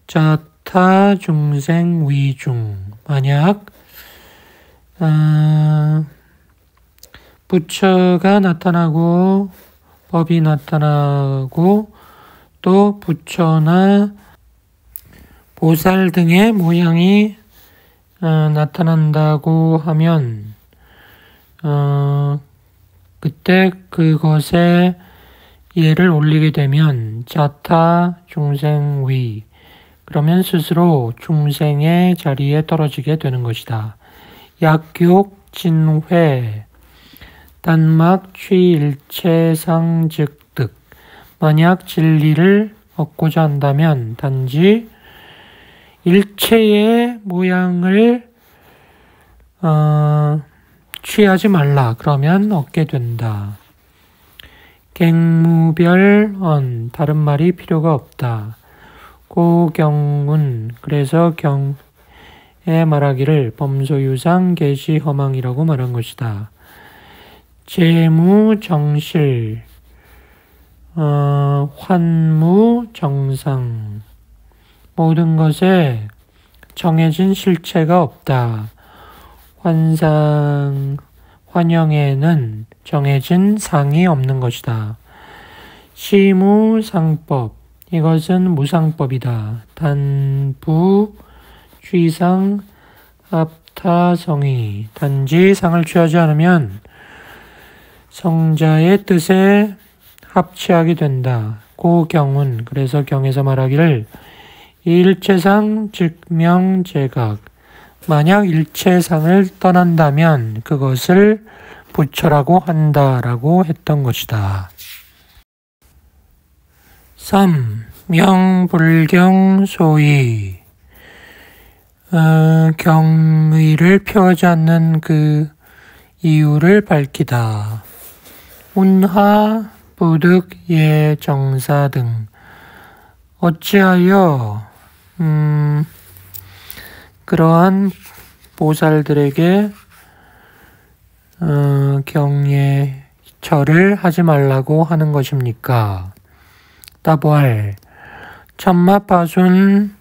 자타, 중생, 위중. 만약 부처가 나타나고 법이 나타나고 또 부처나 보살 등의 모양이 나타난다고 하면 그때 그것에 예를 올리게 되면 자타 중생위 그러면 스스로 중생의 자리에 떨어지게 되는 것이다. 약욕 진회 단막 취일체상 즉득 만약 진리를 얻고자 한다면 단지 일체의 모양을 취하지 말라. 그러면 얻게 된다. 갱무별언 다른 말이 필요가 없다. 고경운 그래서 경에 말하기를 범소유상 계시허망이라고 말한 것이다. 재무정실 환무정상 모든 것에 정해진 실체가 없다. 환영에는 정해진 상이 없는 것이다. 시무상법 이것은 무상법이다. 단부 취상 합타성이 단지 상을 취하지 않으면 성자의 뜻에 합치하게 된다. 고경운 그래서 경에서 말하기를 일체상 즉명제각 만약 일체상을 떠난다면 그것을 부처라고 한다라고 했던 것이다. 3. 명불경 소위 경의를 표하지 않는 그 이유를 밝히다. 운하, 부득, 예, 정사 등 어찌하여 그러한 보살들에게 경에 절을 하지 말라고 하는 것입니까? 따보할 천마파순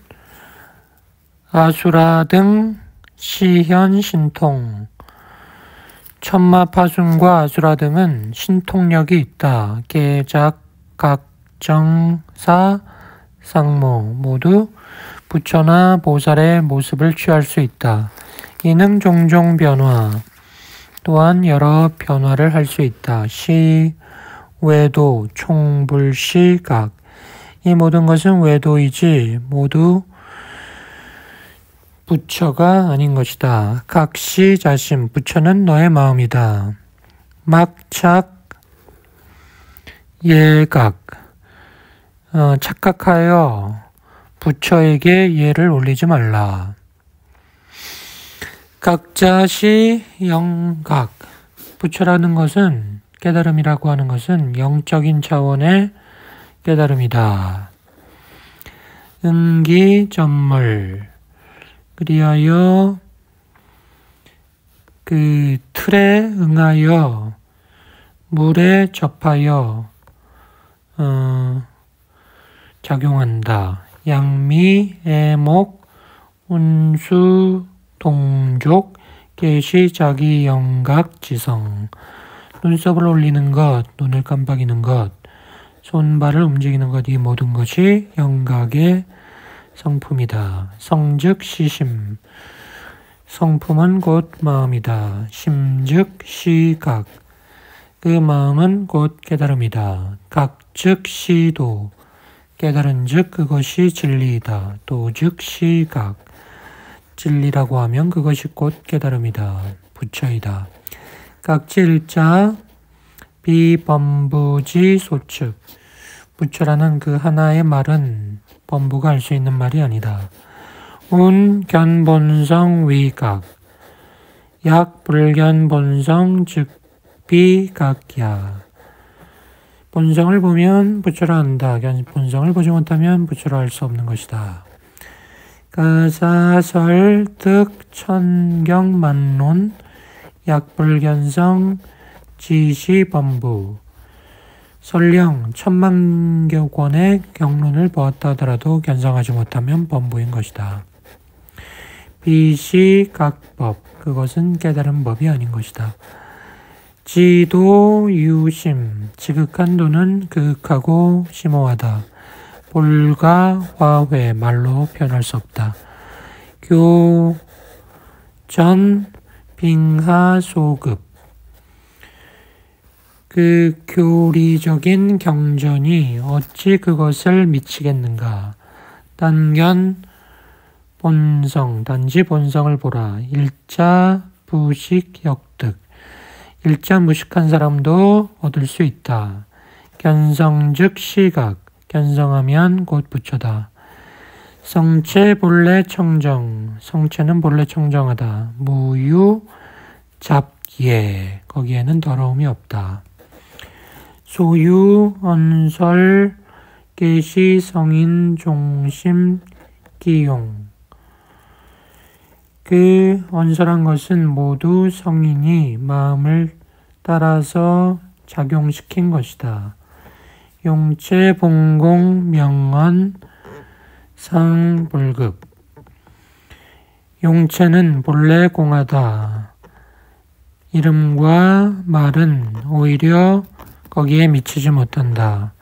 아수라 등 시현 신통 천마파순과 아수라 등은 신통력이 있다. 계작, 각정사, 상모 모두 부처나 보살의 모습을 취할 수 있다. 이는 종종 변화 또한 여러 변화를 할 수 있다. 시, 외도, 총불시, 각 이 모든 것은 외도이지 모두 부처가 아닌 것이다. 각시 자심 부처는 너의 마음이다. 막착 예각 착각하여 부처에게 예를 올리지 말라. 각자시 영각 부처라는 것은 깨달음이라고 하는 것은 영적인 차원의 깨달음이다. 응기전물 그리하여 그 틀에 응하여 물에 접하여 작용한다. 양미, 애목, 운수, 동족, 계시, 자기, 영각, 지성 눈썹을 올리는 것, 눈을 깜빡이는 것, 손발을 움직이는 것, 이 모든 것이 영각의 성품이다. 성즉 시심 성품은 곧 마음이다. 심즉 시각 그 마음은 곧 깨달음이다. 각즉 시도 깨달은 즉 그것이 진리이다. 도즉 시각 진리라고 하면 그것이 곧 깨달음이다. 부처이다. 각지일자 비범부지 소측 부처라는 그 하나의 말은 범부가 할 수 있는 말이 아니다. 운견본성 위각 약불견본성 즉 비각야 본성을 보면 부처라 한다. 본성을 보지 못하면 부처라 할 수 없는 것이다. 가사설득 천경만론 약불견성 지시범부. 설령 10,000여 권의 경론을 보았다 하더라도 견성하지 못하면 범부인 것이다. 비시각법. 그것은 깨달은 법이 아닌 것이다. 지도유심. 지극한 도는 그윽하고 심오하다. 볼가화회. 말로 표현할 수 없다. 교전 빙하소급. 그 교리적인 경전이 어찌 그것을 미치겠는가. 단견 본성. 단지 본성을 보라. 일자 부식 역득. 일자 무식한 사람도 얻을 수 있다. 견성 즉 시각. 견성하면 곧 부처다. 성체 본래 청정. 성체는 본래 청정하다. 무유 잡예. 거기에는 더러움이 없다. 소유 언설 계시 성인 종심 기용. 그 언설한 것은 모두 성인이 마음을 따라서 작용시킨 것이다. 용체 봉공 명언 상불급. 용체는 본래 공하다. 이름과 말은 오히려 거기에 미치지 못한다.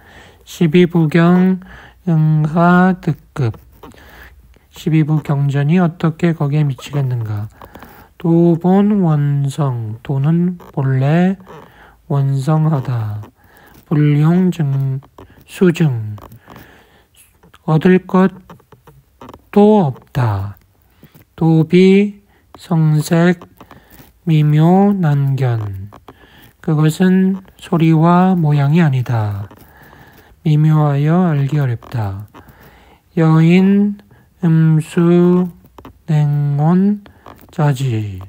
12부경 응하득급. 12부 경전이 어떻게 거기에 미치겠는가. 도본 원성. 도는 본래 원성하다. 불용 수증. 얻을 것도 없다. 도비 성색 미묘 난견. 그것은 소리와 모양이 아니다. 미묘하여 알기 어렵다. 여인 음수 냉온 짜지.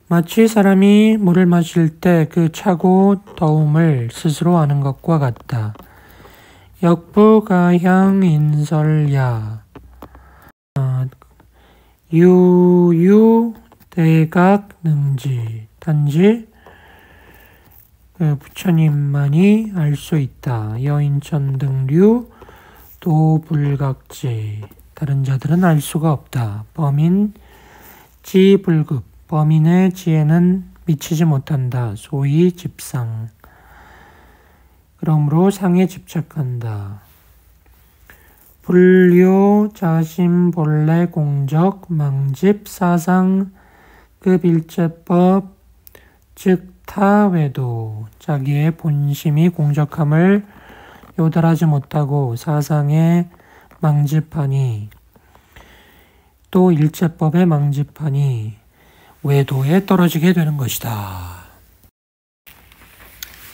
마치 사람이 물을 마실 때 그 차고 더움을 스스로 아는 것과 같다. 역부가향 인설야. 유유 대각 능지. 단지 부처님만이 알 수 있다. 여인천 등류 도불각지. 다른 자들은 알 수가 없다. 범인 지불급. 범인의 지혜는 미치지 못한다. 소위 집상. 그러므로 상에 집착한다. 불교 자심 본래 공적 망집 사상 급일제법 즉 타외도. 자기의 본심이 공적함을 요달하지 못하고 사상에 망집하니 또 일제법에 망집하니 외도에 떨어지게 되는 것이다.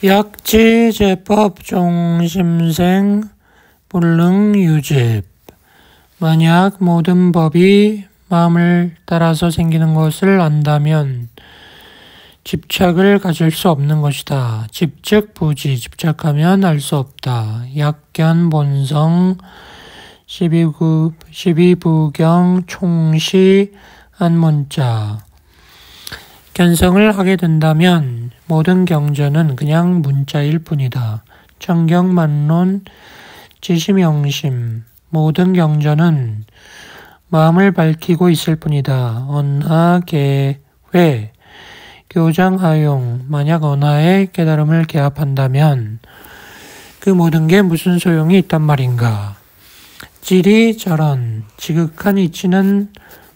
약지제법 종심생 불능유집. 만약 모든 법이 마음을 따라서 생기는 것을 안다면 집착을 가질 수 없는 것이다. 집즉 부지. 집착하면 알 수 없다. 약견 본성 12부경 총시 한문자. 견성을 하게 된다면 모든 경전은 그냥 문자일 뿐이다. 청경만론 지심영심. 모든 경전은 마음을 밝히고 있을 뿐이다. 언하계회 교장하용. 만약 언하에 깨달음을 개합한다면 그 모든 게 무슨 소용이 있단 말인가. 지리저런. 지극한 이치는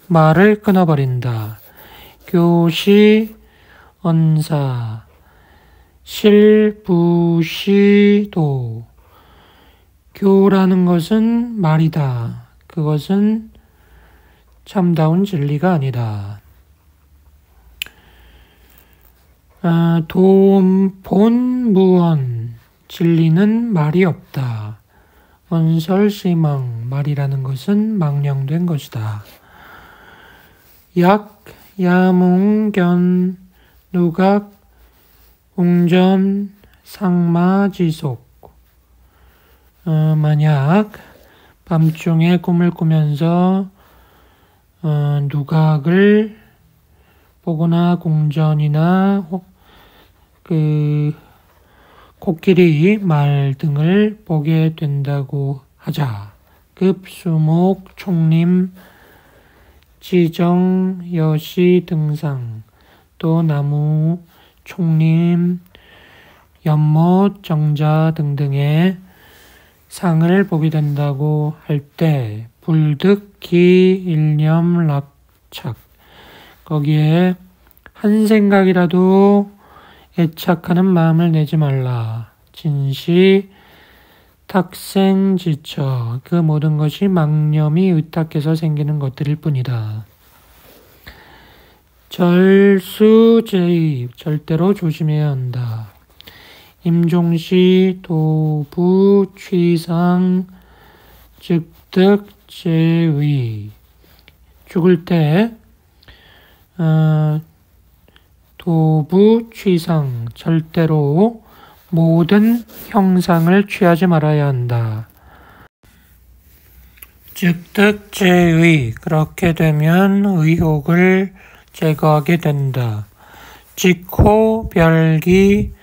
말을 끊어버린다. 교시 언사 실부시도. 교라는 것은 말이다. 그것은 참다운 진리가 아니다. 본무언. 진리는 말이 없다. 언설시망. 말이라는 것은 망령된 것이다. 약 야몽견 누각 웅전 상마지속. 만약 밤중에 꿈을 꾸면서 누각을 보거나 궁전이나 코끼리, 말 등을 보게 된다고 하자. 급수목, 총림, 지정, 여시, 등상, 또 나무, 총림, 연못, 정자 등등의 상을 보게 된다고 할 때 불득기, 일념, 락착, 거기에 한 생각이라도 애착하는 마음을 내지 말라. 진시, 탁생지처, 그 모든 것이 망념이 의탁해서 생기는 것들일 뿐이다. 절수제의, 절대로 조심해야 한다. 임종시, 도부, 취상, 즉득제의, 죽을 때 도부, 취상, 절대로 모든 형상을 취하지 말아야 한다. 즉득제의, 그렇게 되면 의혹을 제거하게 된다. 직호, 별기,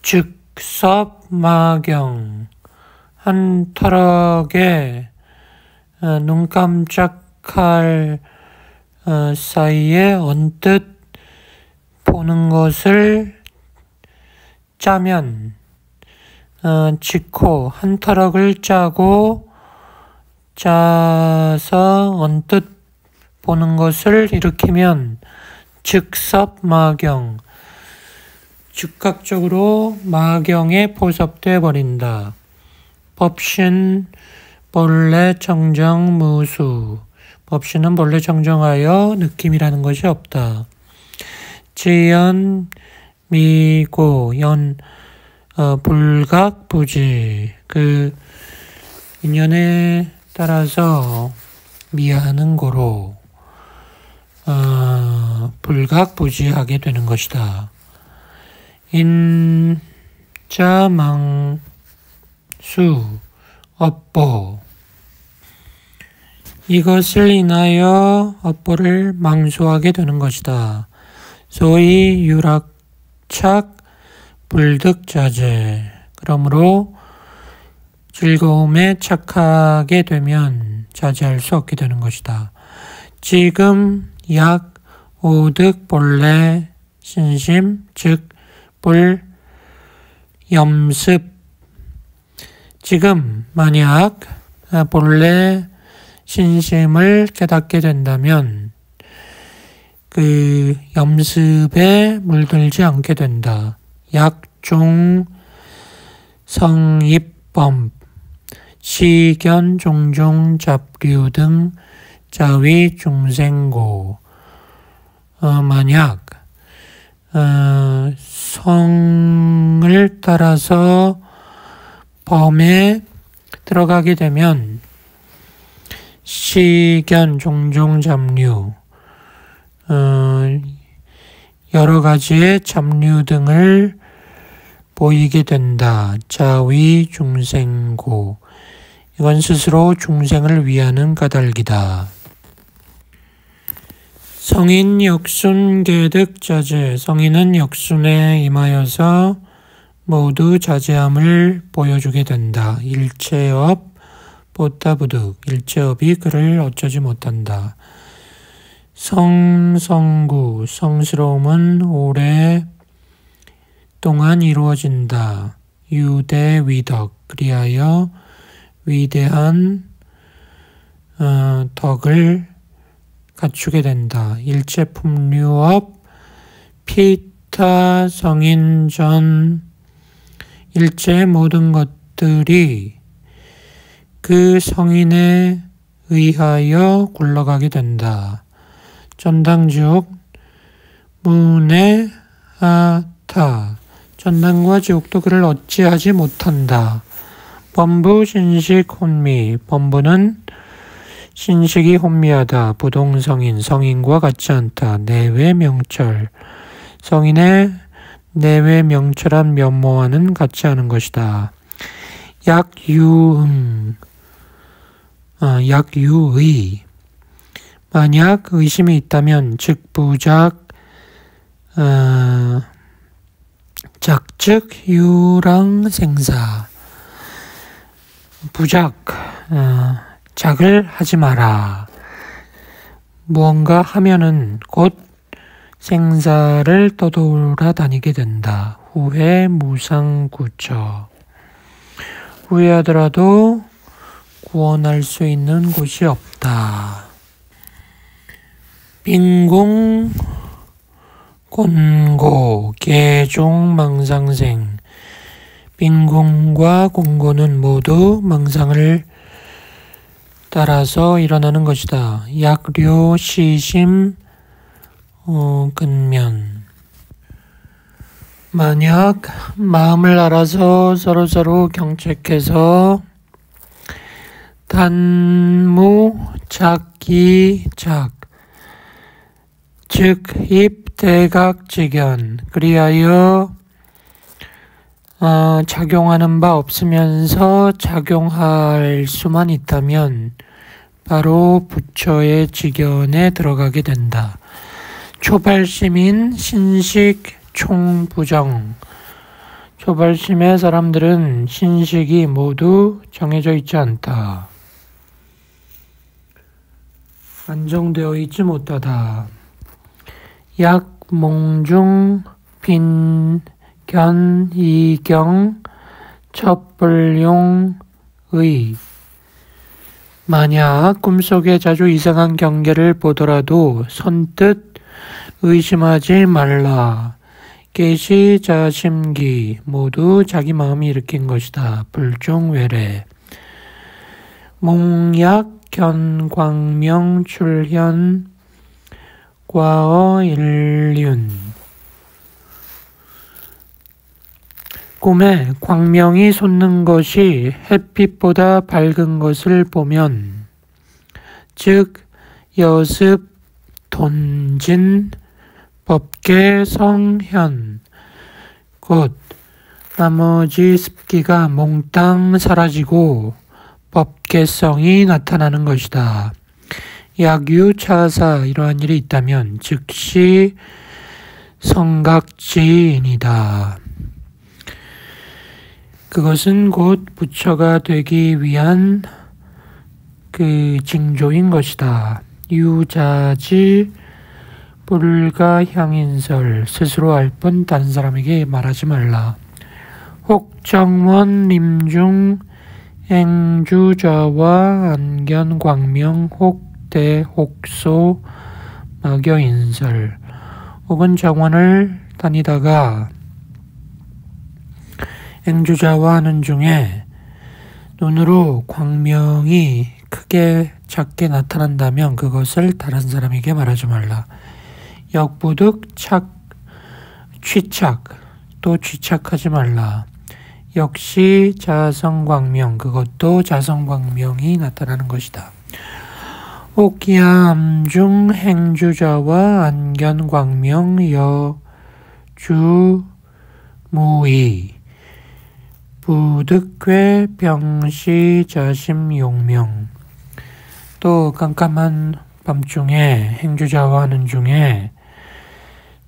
즉섭, 마경, 한 터럭에 눈 깜짝할 사이에 언뜻 보는 것을 짜면, 직호, 한 터럭을 짜서 언뜻 보는 것을 일으키면 즉섭마경, 즉각적으로 마경에 포섭돼 버린다. 법신, 본래 청정, 무수, 법신은 본래 정정하여 느낌이라는 것이 없다. 지연, 미고, 불각부지, 그 인연에 따라서 미하는 고로 불각부지하게 되는 것이다. 인자망수, 업보, 이것을 인하여 업보를 망수하게 되는 것이다. 소위 유락착, 불득자재, 그러므로 즐거움에 착하게 되면 자제할 수 없게 되는 것이다. 지금, 약, 오득, 본래, 신심, 즉, 불, 염습. 지금 만약 본래 신심을 깨닫게 된다면 그 염습에 물들지 않게 된다. 약종, 성입범, 시견, 종종, 잡류 등 자위, 중생고. 만약 성을 따라서 범에 들어가게 되면 시견, 종종, 잡류, 여러 가지의 잡류 등을 보이게 된다. 자위, 중생고, 이건 스스로 중생을 위하는 까닭이다. 성인 역순 계득자제, 성인은 역순에 임하여서 모두 자제함을 보여주게 된다. 일체업, 보따부득, 일체업이 그를 어쩌지 못한다. 성성구, 성스러움은 오랫동안 이루어진다. 유대위덕, 그리하여 위대한 덕을 갖추게 된다. 일체품류업, 피타, 성인전, 일체의 모든 것들이 그 성인에 의하여 굴러가게 된다. 전당지옥, 문해하타, 전당과 지옥도 그를 어찌하지 못한다. 범부, 신식, 혼미, 범부는 신식이 혼미하다. 부동성인, 성인과 같지 않다. 내외 명철, 성인의 내외 명철한 면모와는 같지 않은 것이다. 약유의, 만약 의심이 있다면 즉 부작, 작즉 유랑생사 부작 작을 하지 마라. 무언가 하면은 곧 생사를 떠돌아다니게 된다. 후회 무상구처. 후회하더라도 구원할 수 있는 곳이 없다. 빈공 곤고 계종 망상생. 빈공과 공고는 모두 망상을 따라서 일어나는 것이다. 약료 시심 근면. 만약 마음을 알아서 서로서로 경책해서 단무 작기 작 즉 입대각직연 그리하여 작용하는 바 없으면서 작용할 수만 있다면 바로 부처의 직연에 들어가게 된다. 초발심인 신식 총부정. 초발심의 사람들은 신식이 모두 정해져 있지 않다. 안정되어 있지 못하다. 약, 몽중, 빈, 견, 이경, 첩불용, 의. 만약 꿈속에 자주 이상한 경계를 보더라도 선뜻 의심하지 말라. 계시자심기 모두 자기 마음이 일으킨 것이다. 불종외래. 몽약, 견, 광명, 출현, 과어, 일륜. 꿈에 광명이 솟는 것이 햇빛보다 밝은 것을 보면 즉 여습, 돈진, 법계, 성현 곧 나머지 습기가 몽땅 사라지고 법계성이 나타나는 것이다. 약유차사 이러한 일이 있다면 즉시 성각지인이다. 그것은 곧 부처가 되기 위한 그 징조인 것이다. 유자지 불가향인설 스스로 알 뿐 다른 사람에게 말하지 말라. 혹정원 림중 행주좌와 안견광명 혹대 혹소 막여인설. 혹은 정원을 다니다가 행주좌와 하는 중에 눈으로 광명이 크게 작게 나타난다면 그것을 다른 사람에게 말하지 말라. 역부득 취착 또 취착하지 말라. 역시 자성광명 그것도 자성광명이 나타나는 것이다. 옥야암중 행주좌와 안견광명 여주무이 부득괴 병시자심용명. 또 깜깜한 밤중에 행주좌와 하는 중에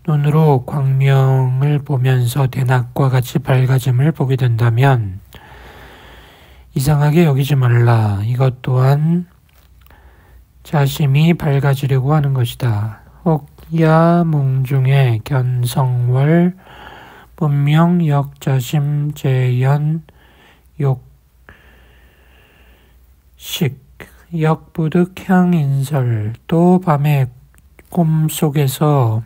눈으로 광명을 보면서 대낮과 같이 밝아짐을 보게 된다면 이상하게 여기지 말라. 이것 또한 자심이 밝아지려고 하는 것이다. 혹야 몽중에 견성월 분명 역자심 재연 욕식 역부득 향인설. 또 밤에 꿈속에서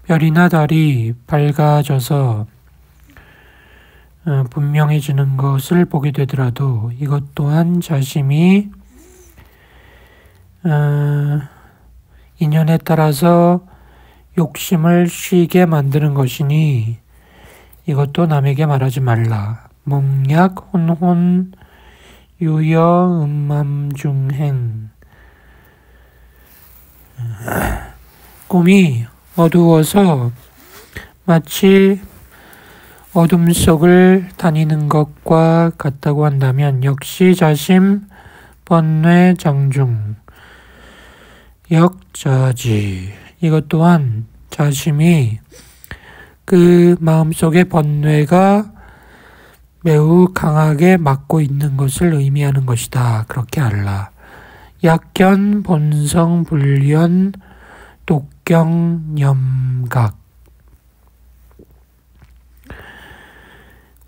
별이나 달이 밝아져서 분명해지는 것을 보게 되더라도 이것 또한 자심이 인연에 따라서 욕심을 쉬게 만드는 것이니 이것도 남에게 말하지 말라. 몽약 혼혼 유여 음암중행. 꿈이 어두워서 마치 어둠 속을 다니는 것과 같다고 한다면 역시 자심 번뇌 장중 역자지. 이것 또한 자심이 그 마음속의 번뇌가 매우 강하게 막고 있는 것을 의미하는 것이다. 그렇게 알라. 약견, 본성, 불견, 독경, 염각.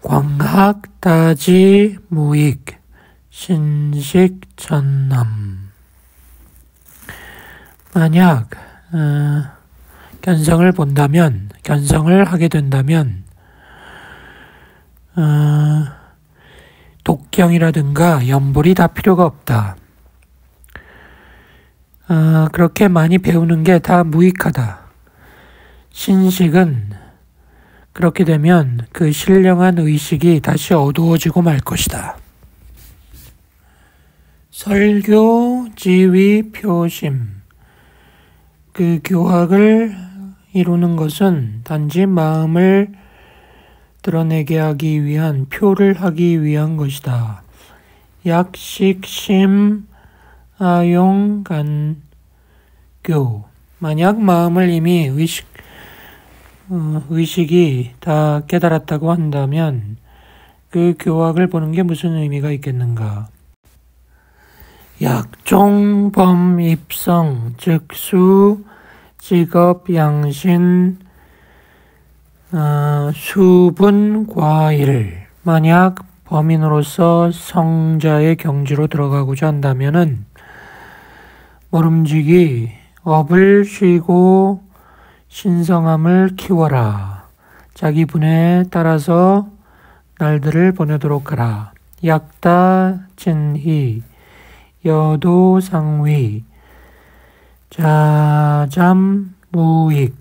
광학, 다지, 무익, 신식, 전남. 만약 견성을 본다면, 견성을 하게 된다면 독경이라든가 염불이 다 필요가 없다. 그렇게 많이 배우는 게 다 무익하다. 신식은 그렇게 되면 그 신령한 의식이 다시 어두워지고 말 것이다. 설교, 지위, 표심. 그 교학을 이루는 것은 단지 마음을 드러내게 하기 위한, 표를 하기 위한 것이다. 약식, 심, 아용, 간, 교. 만약 마음을 이미 의식이 다 깨달았다고 한다면 그 교학을 보는 게 무슨 의미가 있겠는가? 약종, 범, 입성, 즉수, 직업, 양신, 수분, 과일. 만약 범인으로서 성자의 경지로 들어가고자 한다면은 모름지기, 업을 쉬고 신성함을 키워라. 자기 분에 따라서 날들을 보내도록 하라. 약다, 진희, 여도, 상위, 자잠, 무익.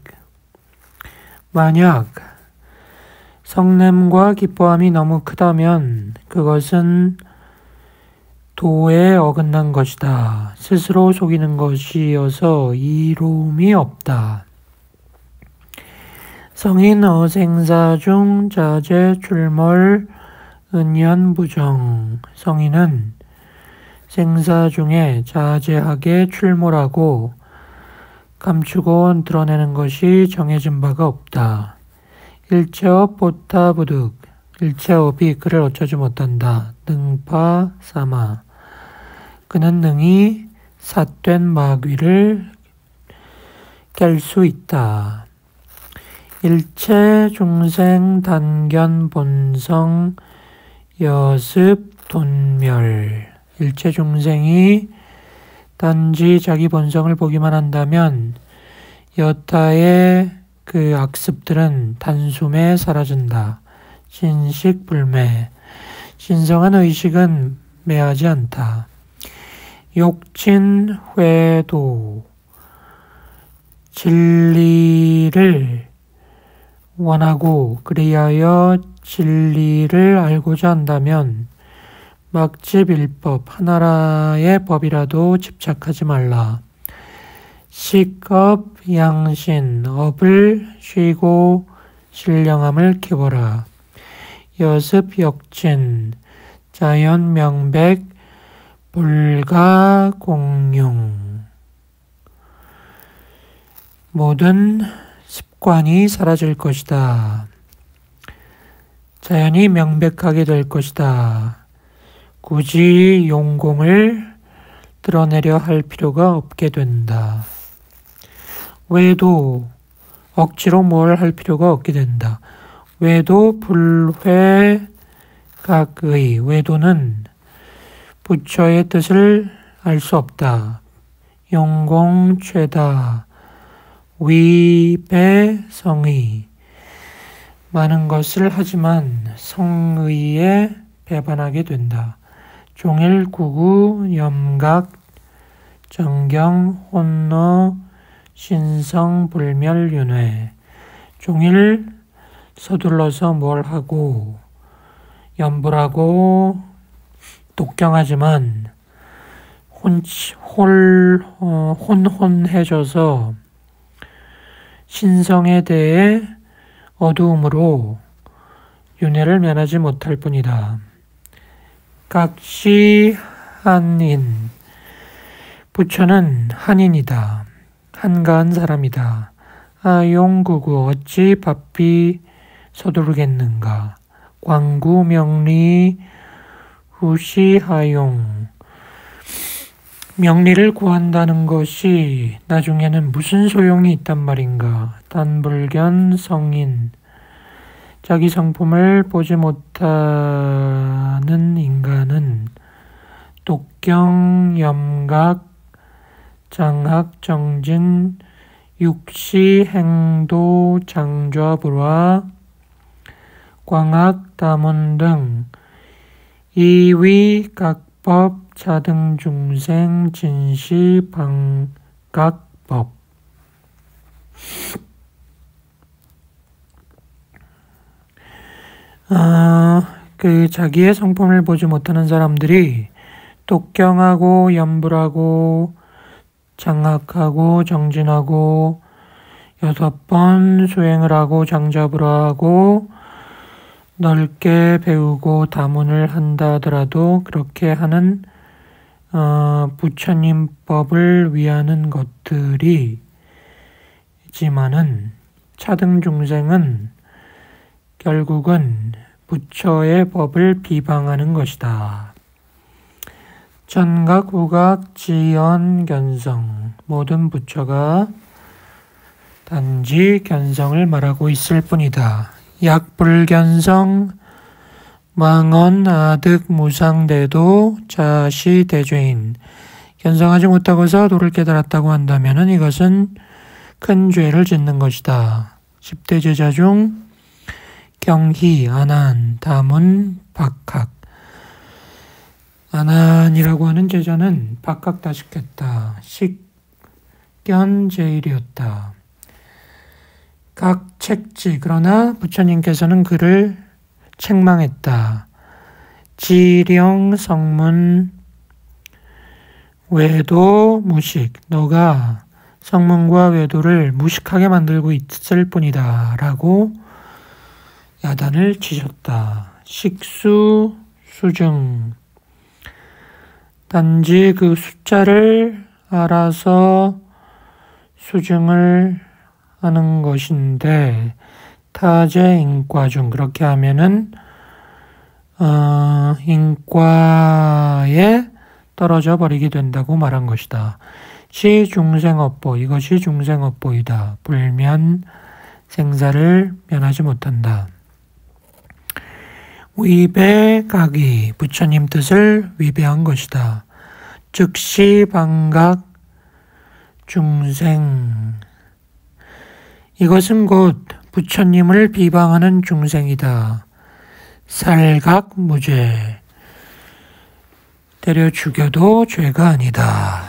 만약 성냄과 기뻐함이 너무 크다면 그것은 도에 어긋난 것이다. 스스로 속이는 것이어서 이로움이 없다. 성인 어생사 중 자제 출몰 은연 부정. 성인은 생사 중에 자제하게 출몰하고 감추고 드러내는 것이 정해진 바가 없다. 일체업 보타부득. 일체업이 그를 어쩌지 못한다. 능파 사마. 그는 능히 삿된 마귀를 깰 수 있다. 일체 중생 단견 본성 여습 돈멸. 일체 중생이 단지 자기 본성을 보기만 한다면 여타의 그 악습들은 단숨에 사라진다. 신식불매. 신성한 의식은 매하지 않다. 욕진회도. 진리를 원하고 그리하여 진리를 알고자 한다면 막집일법, 하나라의 법이라도 집착하지 말라. 식업, 양신, 업을 쉬고 신령함을 키워라. 여습, 역진, 자연, 명백, 불가, 공용. 모든 습관이 사라질 것이다. 자연이 명백하게 될 것이다. 굳이 용공을 드러내려 할 필요가 없게 된다. 외도, 억지로 뭘 할 필요가 없게 된다. 외도 불회각의. 외도는 부처의 뜻을 알 수 없다. 용공 최다. 위배성의. 많은 것을 하지만 성의에 배반하게 된다. 종일 구구, 염각, 정경, 혼노, 신성, 불멸, 윤회. 종일 서둘러서 뭘 하고 염불하고 독경하지만 혼혼해져서 신성에 대해 어두움으로 윤회를 면하지 못할 뿐이다. 각시 한인. 부처는 한인이다. 한가한 사람이다. 하용구구 어찌 바삐 서두르겠는가. 광구명리 후시하용. 명리를 구한다는 것이 나중에는 무슨 소용이 있단 말인가. 단불견 성인. 자기 성품을 보지 못하는 인간은 독경, 염각, 장학, 정진, 육시, 행도, 장좌불화, 광학, 다문 등 이위, 각법, 차등 중생, 진시, 방각법. 자기의 성품을 보지 못하는 사람들이 독경하고 염불하고 장학하고 정진하고 6번 수행을 하고 장좌불화하고 넓게 배우고 다문을 한다 하더라도 그렇게 하는 부처님법을 위하는 것들이지만은 차등 중생은 결국은 부처의 법을 비방하는 것이다. 전각, 후각, 지연, 견성. 모든 부처가 단지 견성을 말하고 있을 뿐이다. 약불견성, 망언, 아득, 무상대도, 자시, 대죄인. 견성하지 못하고서 도를 깨달았다고 한다면 이것은 큰 죄를 짓는 것이다. 10대 제자 중 경희, 아난, 다문, 박학. 아난이라고 하는 제자는 박학다식했다. 식견 제일이었다. 각 책지, 그러나 부처님께서는 그를 책망했다. 지령, 성문, 외도, 무식. 너가 성문과 외도를 무식하게 만들고 있을 뿐이다. 라고 야단을 치셨다. 식수, 수증. 단지 그 숫자를 알아서 수증을 하는 것인데 타제 인과 중 그렇게 하면은 인과에 떨어져 버리게 된다고 말한 것이다. 시 중생업보. 이것이 중생업보이다. 불면 생사를 면하지 못한다. 위배각이 부처님 뜻을 위배한 것이다. 즉시 방각 중생. 이것은 곧 부처님을 비방하는 중생이다. 살각 무죄. 때려 죽여도 죄가 아니다.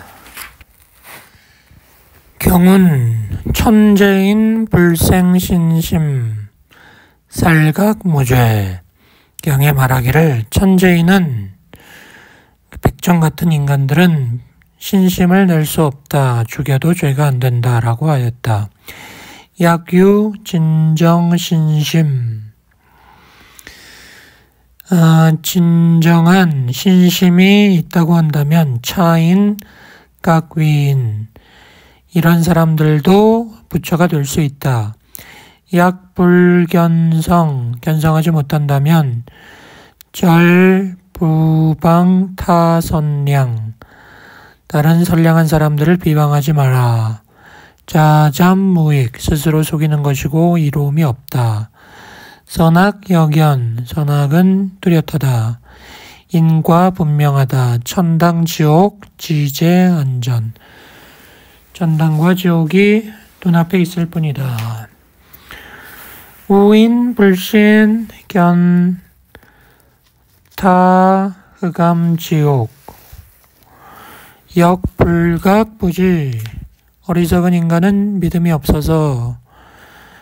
경은 천재인 불생신심 살각 무죄. 경에 말하기를 천재인은 백정 같은 인간들은 신심을 낼 수 없다. 죽여도 죄가 안 된다. 라고 하였다. 약유 진정신심. 진정한 신심이 있다고 한다면 차인, 각위인 이런 사람들도 부처가 될 수 있다. 약불견성, 견성하지 못한다면 절, 부방, 타선량. 다른 선량한 사람들을 비방하지 마라. 자잠무익, 스스로 속이는 것이고 이로움이 없다. 선악 역연, 선악은 뚜렷하다. 인과 분명하다. 천당 지옥, 지제 안전. 천당과 지옥이 눈앞에 있을 뿐이다. 우인, 불신, 견, 타, 흑암, 지옥. 역, 불각, 부지. 어리석은 인간은 믿음이 없어서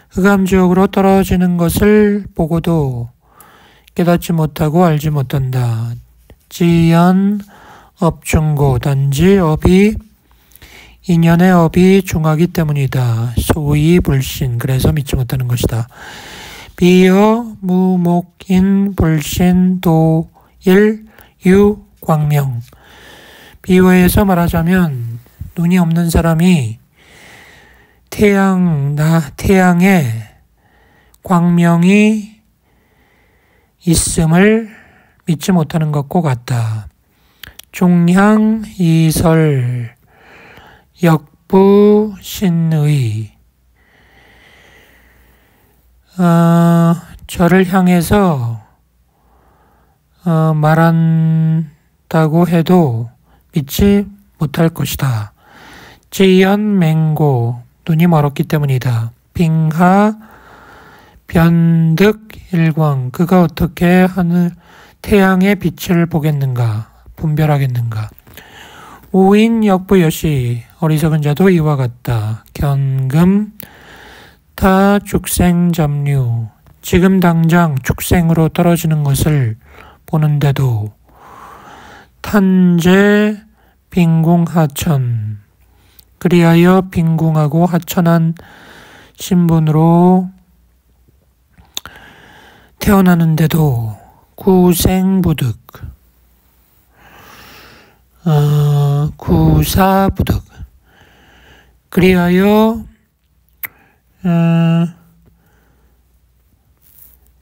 흑암지옥으로 떨어지는 것을 보고도 깨닫지 못하고 알지 못한다. 지연, 업중고. 단지 업이 인연의 업이 중하기 때문이다. 소위 불신. 그래서 믿지 못하는 것이다. 비여, 무목인, 불신, 도일, 유, 광명. 비유에서 말하자면 눈이 없는 사람이 태양에 광명이 있음을 믿지 못하는 것과 같다. 종향이설 역부신의 저를 향해서 말한다고 해도 믿지 못할 것이다. 지연맹고 눈이 멀었기 때문이다. 빙하 변득일광 그가 어떻게 태양의 빛을 보겠는가 분별하겠는가. 우인 역부여시 어리석은 자도 이와 같다. 견금 타 축생점류 지금 당장 축생으로 떨어지는 것을 보는데도 탄제 빈궁하천 그리하여 빈궁하고 하천한 신분으로 태어나는데도 구생부득 구사부득 그리하여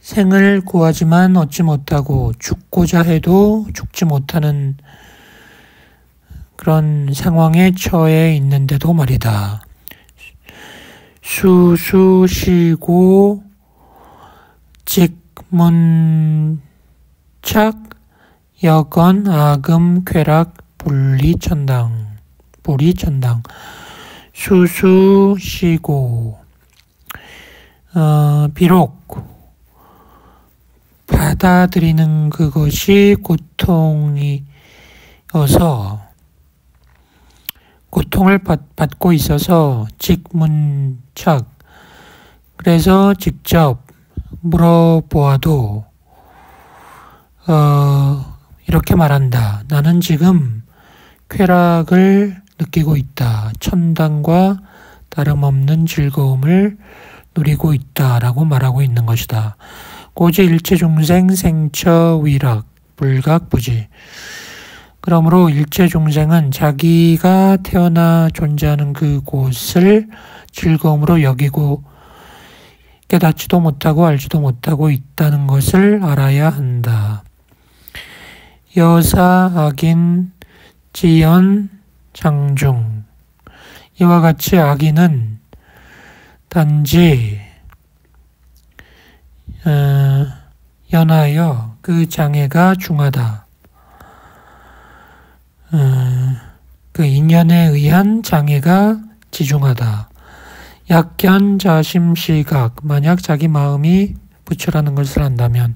생을 구하지만 얻지 못하고 죽고자 해도 죽지 못하는 그런 상황에 처해 있는데도 말이다. 수수시고 직문착 여건 아금 쾌락 불리천당 수수시고 비록 받아들이는 그것이 고통을 받고 있어서 직문착 그래서 직접 물어보아도 이렇게 말한다. 나는 지금 쾌락을 느끼고 있다. 천당과 다름없는 즐거움을 누리고 있다라고 말하고 있는 것이다. 고지 일체중생 생처위락 불각부지 그러므로 일체중생은 자기가 태어나 존재하는 그곳을 즐거움으로 여기고 깨닫지도 못하고 알지도 못하고 있다는 것을 알아야 한다. 여사 악인 지연 장중 이와 같이 악인은 단지 연하여 그 장애가 중하다. 그 인연에 의한 장애가 지중하다. 약견 자심시각 만약 자기 마음이 부처라는 것을 안다면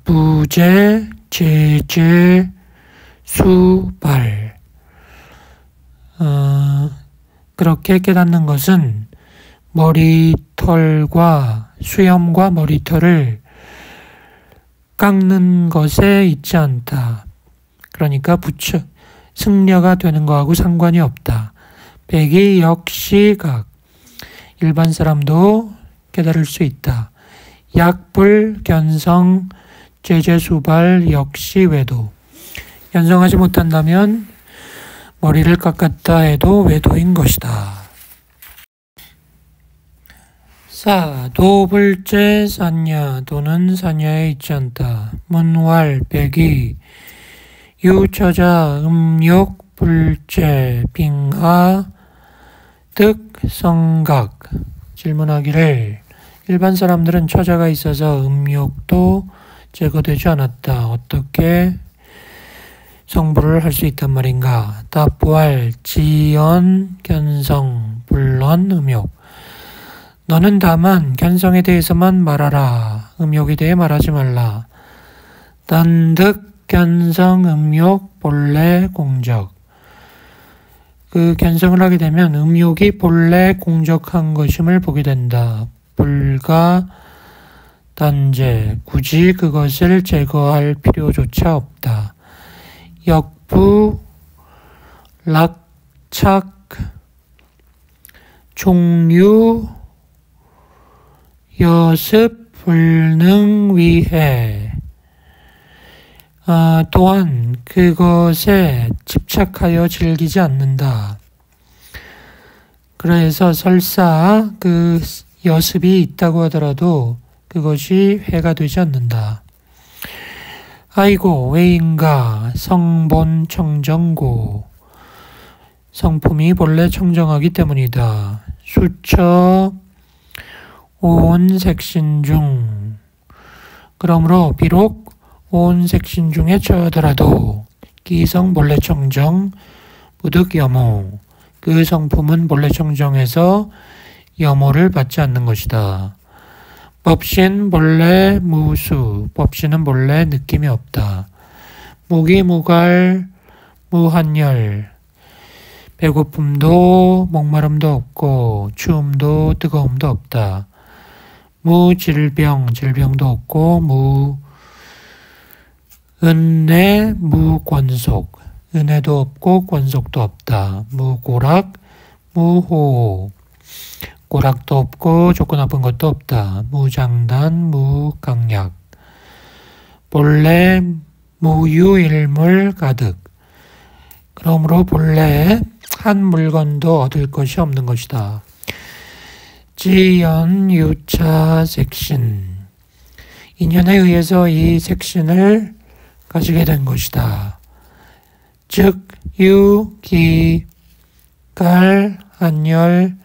부재 제재 수발 그렇게 깨닫는 것은 머리털과 수염과 머리털을 깎는 것에 있지 않다. 그러니까 부처 승려가 되는 거하고 상관이 없다. 백이 역시각 일반 사람도 깨달을 수 있다. 약불 견성 제재수발 역시 외도 견성하지 못한다면 머리를 깎았다 해도 외도인 것이다. 사 도불제 산야 도는 산야에 있지 않다. 문왈 백이 유처자 음욕 불제 빙하 득성각 질문하기를 일반 사람들은 처자가 있어서 음욕도 제거되지 않았다. 어떻게 성불을 할 수 있단 말인가? 답부할 지연 견성 불런 음욕 너는 다만 견성에 대해서만 말하라. 음욕에 대해 말하지 말라. 단득 견성 음욕 본래 공적 그 견성을 하게 되면 음욕이 본래 공적한 것임을 보게 된다. 불가 단제 굳이 그것을 제거할 필요조차 없다. 역부 락착 종류 여습 불능 위해 또한 그것에 집착하여 즐기지 않는다. 그래서 설사 그 여습이 있다고 하더라도 그것이 해가 되지 않는다. 아이고 왜인가 성본 청정고 성품이 본래 청정하기 때문이다. 수처 온 색신 중 그러므로 비록 온 색신 중에 처하더라도 기성 본래 청정 무득 염호 그 성품은 본래 청정해서 염호를 받지 않는 것이다. 법신 본래 무수 법신은 본래 느낌이 없다. 무기무갈 무한열 배고픔도 목마름도 없고 추움도 뜨거움도 없다. 무질병 질병도 없고 무은혜 무권속 은혜도 없고 권속도 없다. 무고락 무호호 고락도 없고 좋고 나쁜 것도 없다. 무장단 무강약 본래 무유일물 가득 그러므로 본래 한 물건도 얻을 것이 없는 것이다. 지연유차 색신 인연에 의해서 이 색신을 가지게 된 것이다. 즉 유, 갈, 한열,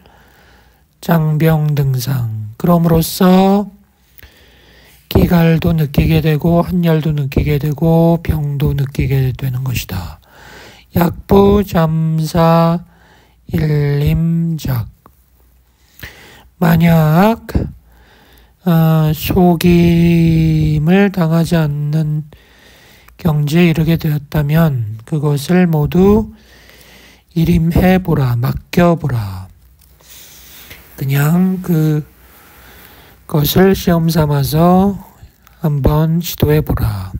장병 등상 그럼으로써 기갈도 느끼게 되고 한열도 느끼게 되고 병도 느끼게 되는 것이다. 약부 잠사 일림작 만약 속임을 당하지 않는 경지에 이르게 되었다면 그것을 모두 일임해보라 맡겨보라. 그냥 그것을 시험 삼아서 한번 시도해보라.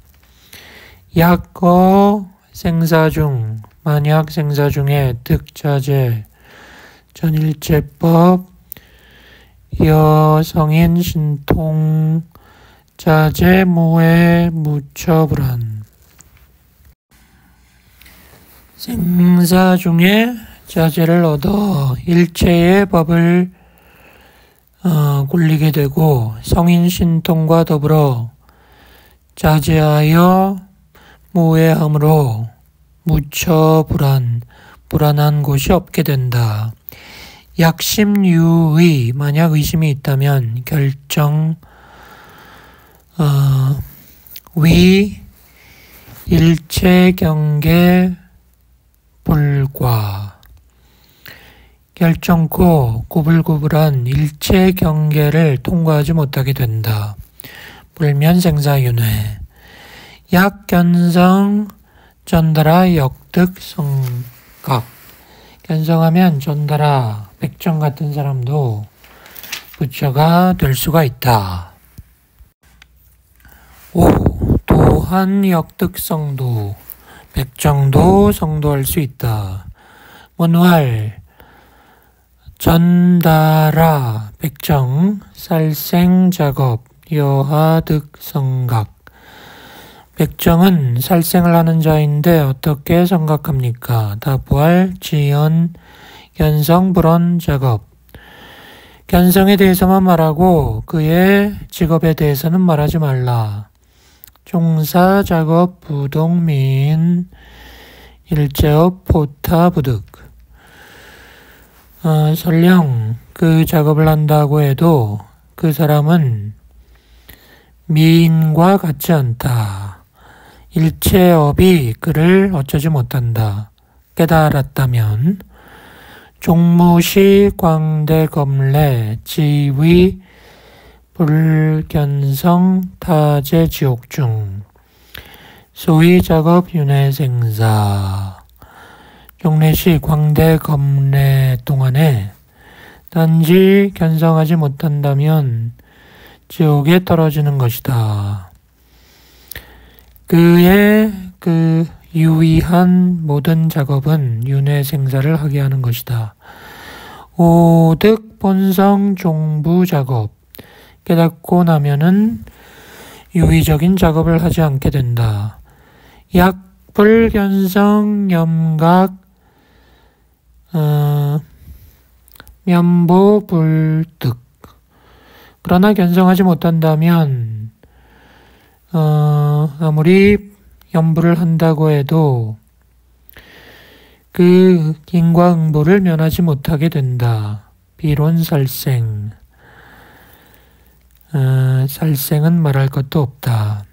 약거 생사중 만약 생사중에 득자재 전일제법 여성인 신통 자재 무해 무처불안 생사중에 자재를 얻어 일체의 법을 굴리게 되고 성인 신통과 더불어 자제하여 무해함으로 무처 불안한 곳이 없게 된다. 약심유의 만약 의심이 있다면 결정 위 일체 경계 불과 결정코 구불구불한 일체 경계를 통과하지 못하게 된다. 불면생사윤회 약견성 전달아 역득성각 견성하면 전달아 백정 같은 사람도 부처가 될 수가 있다. 5. 또한 역득성도 백정도 성도할 수 있다. 문활 전달아 백정 살생작업 여하득성각 백정은 살생을 하는 자인데 어떻게 성각합니까? 답부할 지연 견성불언 작업 견성에 대해서만 말하고 그의 직업에 대해서는 말하지 말라. 종사작업 부동민 일제업 포타부득 설령 그 작업을 한다고 해도 그 사람은 미인과 같지 않다. 일체업이 그를 어쩌지 못한다. 깨달았다면 종무시 광대검래 지위 불견성 타제지옥중 소위 작업 윤회생사 종례시 광대검래 동안에 단지 견성하지 못한다면 지옥에 떨어지는 것이다. 그의 그 유의한 모든 작업은 윤회생사를 하게 하는 것이다. 오득 본성 종부 작업 깨닫고 나면은 유의적인 작업을 하지 않게 된다. 약불견성 염각 면보불득. 그러나 견성하지 못한다면 아무리 염불을 한다고 해도 그 인과응보를 면하지 못하게 된다. 비론살생. 살생은 말할 것도 없다.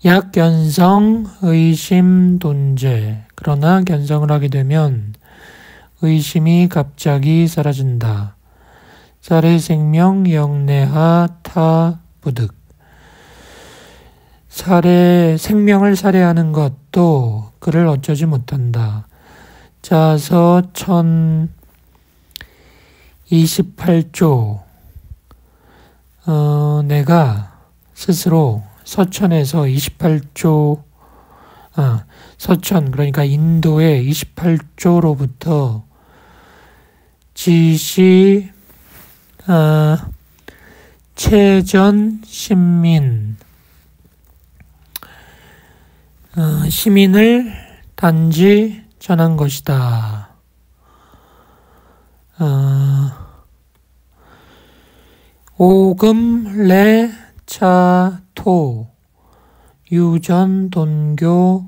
약견성 의심돈제. 그러나 견성을 하게 되면 의심이 갑자기 사라진다. 살해생명 영내하 타부득. 생명을 살해하는 것도 그를 어쩌지 못한다. 자서 1028조. 내가 스스로 서천에서 28조, 서천, 그러니까 인도의 28조로부터 지시, 체전 시민을 단지 전한 것이다. 오금 레 차토 유전 돈교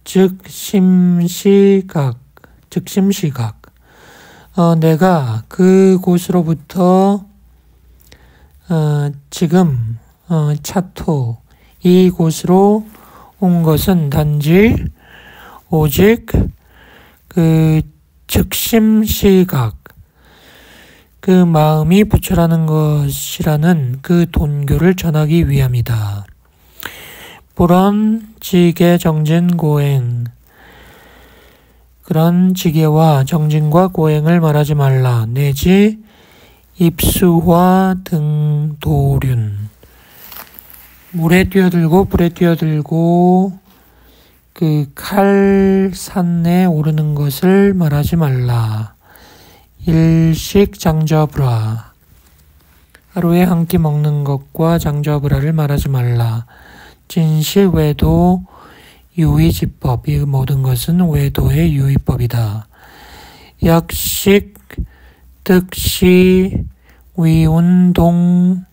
즉심시각. 내가 그곳으로부터 지금 차토 이곳으로 온 것은 단지 오직 그 즉심시각, 그 마음이 부처라는 것이라는 그 돈교를 전하기 위함이다. 불언 지계 정진 고행. 그런 지계와 정진과 고행을 말하지 말라. 내지 입수화 등 도륜. 물에 뛰어들고 불에 뛰어들고 그 칼 산에 오르는 것을 말하지 말라. 일식 장저브라. 하루에 한 끼 먹는 것과 장저브라를 말하지 말라. 진시 외도 유의지법. 이 모든 것은 외도의 유의법이다. 약식 득시 위운동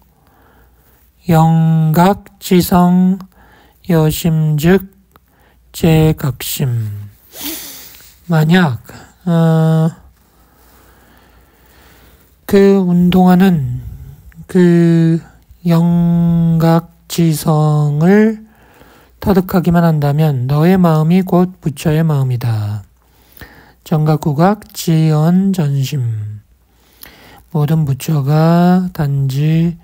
영각지성 여심즉 제각심. 만약 그 운동하는 그 영각지성을 터득하기만 한다면 너의 마음이 곧 부처의 마음이다. 정각구각 지언전심. 모든 부처가 단지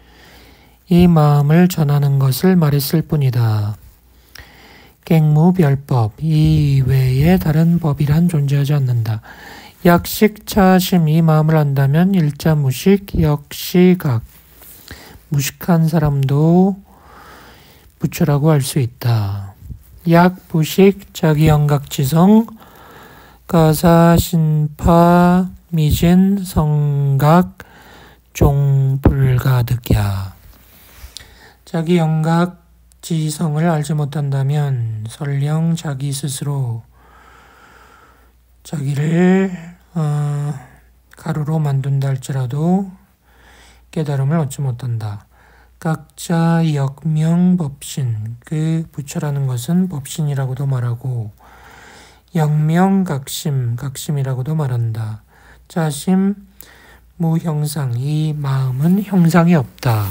이 마음을 전하는 것을 말했을 뿐이다. 갱무별법. 이 이외에 다른 법이란 존재하지 않는다. 약식차심. 이 마음을 안다면 일자무식 역시각. 무식한 사람도 부처라고 할 수 있다. 약부식 자기영각지성 가사신파 미진 성각 종불가득야. 자기영각지성을 알지 못한다면 설령 자기 스스로 자기를 가루로 만든다 할지라도 깨달음을 얻지 못한다. 각자 역명법신. 그 부처라는 것은 법신이라고도 말하고 역명각심, 각심이라고도 말한다. 자심 무형상. 이 마음은 형상이 없다.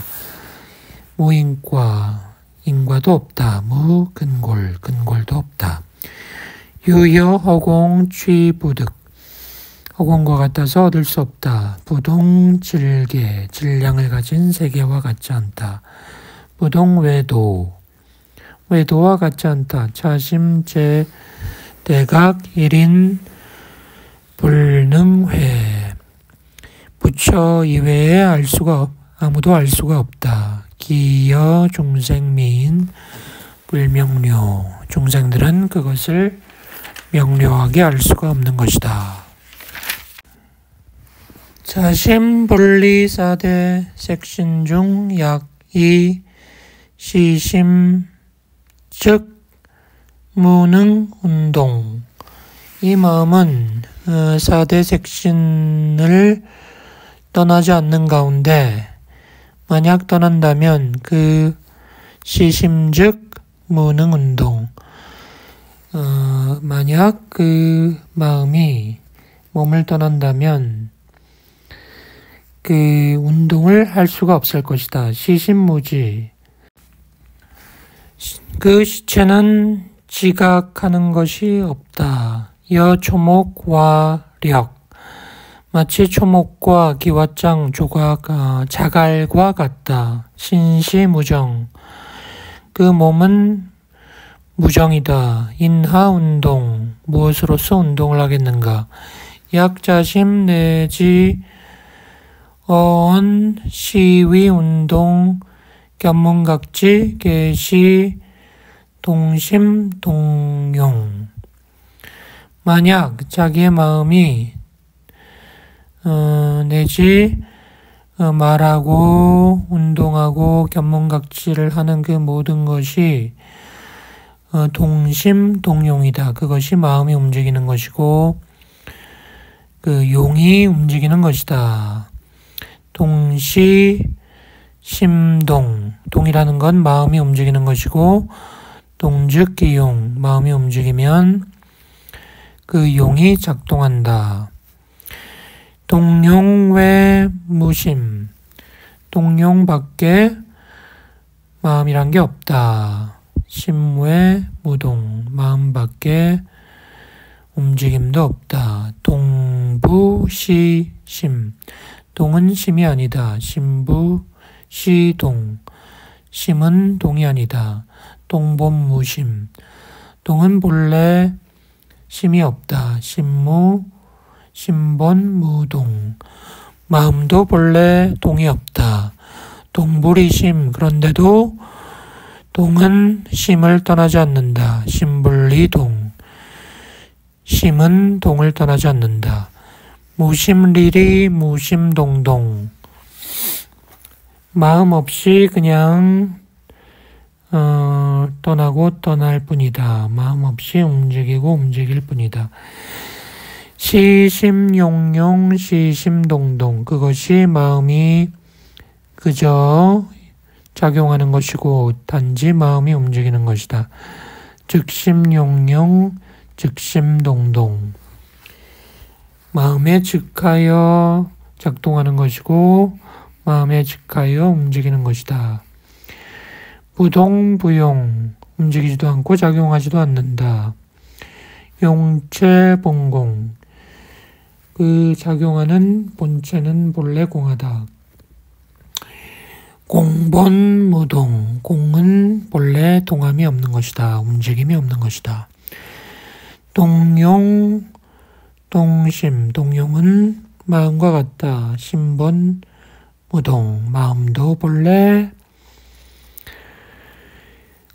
무인과, 인과도 없다. 무근골, 근골도 없다. 유여 허공 취부득. 허공과 같아서 얻을 수 없다. 부동 질계, 질량을 가진 세계와 같지 않다. 부동 외도, 외도와 같지 않다. 자심제 대각 일인 불능회. 부처 이외에 아무도 알 수가 없다. 기여 중생미인 불명료. 중생들은 그것을 명료하게 알 수가 없는 것이다. 자심분리사대 색신중 약이 시심 즉 무능운동. 이 마음은 4대 색신을 떠나지 않는 가운데 만약 떠난다면 그 시심즉 무능운동, 만약 그 마음이 몸을 떠난다면 그 운동을 할 수가 없을 것이다. 시심무지. 그 시체는 지각하는 것이 없다. 여초목와력. 마치 초목과 기왓장 조각, 자갈과 같다. 신시무정. 그 몸은 무정이다. 인하운동. 무엇으로서 운동을 하겠는가? 약자심 내지 어언 시위운동 견문각지 계시 동심 동용. 만약 자기의 마음이 내지 말하고 운동하고 견문각지를 하는 그 모든 것이 동심 동용이다. 그것이 마음이 움직이는 것이고 그 용이 움직이는 것이다. 동시 심동. 동이라는 건 마음이 움직이는 것이고 동즉 기용. 마음이 움직이면 그 용이 작동한다. 동용 외 무심. 동용 밖에 마음이란 게 없다. 심외 무동. 마음 밖에 움직임도 없다. 동부시심. 동은 심이 아니다. 심부 시동. 심은 동이 아니다. 동본무심. 동은 본래 심이 없다. 심무 심본무동. 마음도 본래 동이 없다. 동불이심. 그런데도 동은 심을 떠나지 않는다. 심불리동. 심은 동을 떠나지 않는다. 무심리리 무심동동. 마음 없이 그냥 떠나고 떠날 뿐이다. 마음 없이 움직이고 움직일 뿐이다. 시심용용 시심동동. 그것이 마음이 그저 작용하는 것이고 단지 마음이 움직이는 것이다. 즉심용용 즉심동동. 마음에 즉하여 작동하는 것이고 마음에 즉하여 움직이는 것이다. 부동부용. 움직이지도 않고 작용하지도 않는다. 용체본공. 그 작용하는 본체는 본래 공하다. 공본무동. 공은 본래 동함이 없는 것이다. 움직임이 없는 것이다. 동용 동심. 동용은 마음과 같다. 심본 무동. 마음도 본래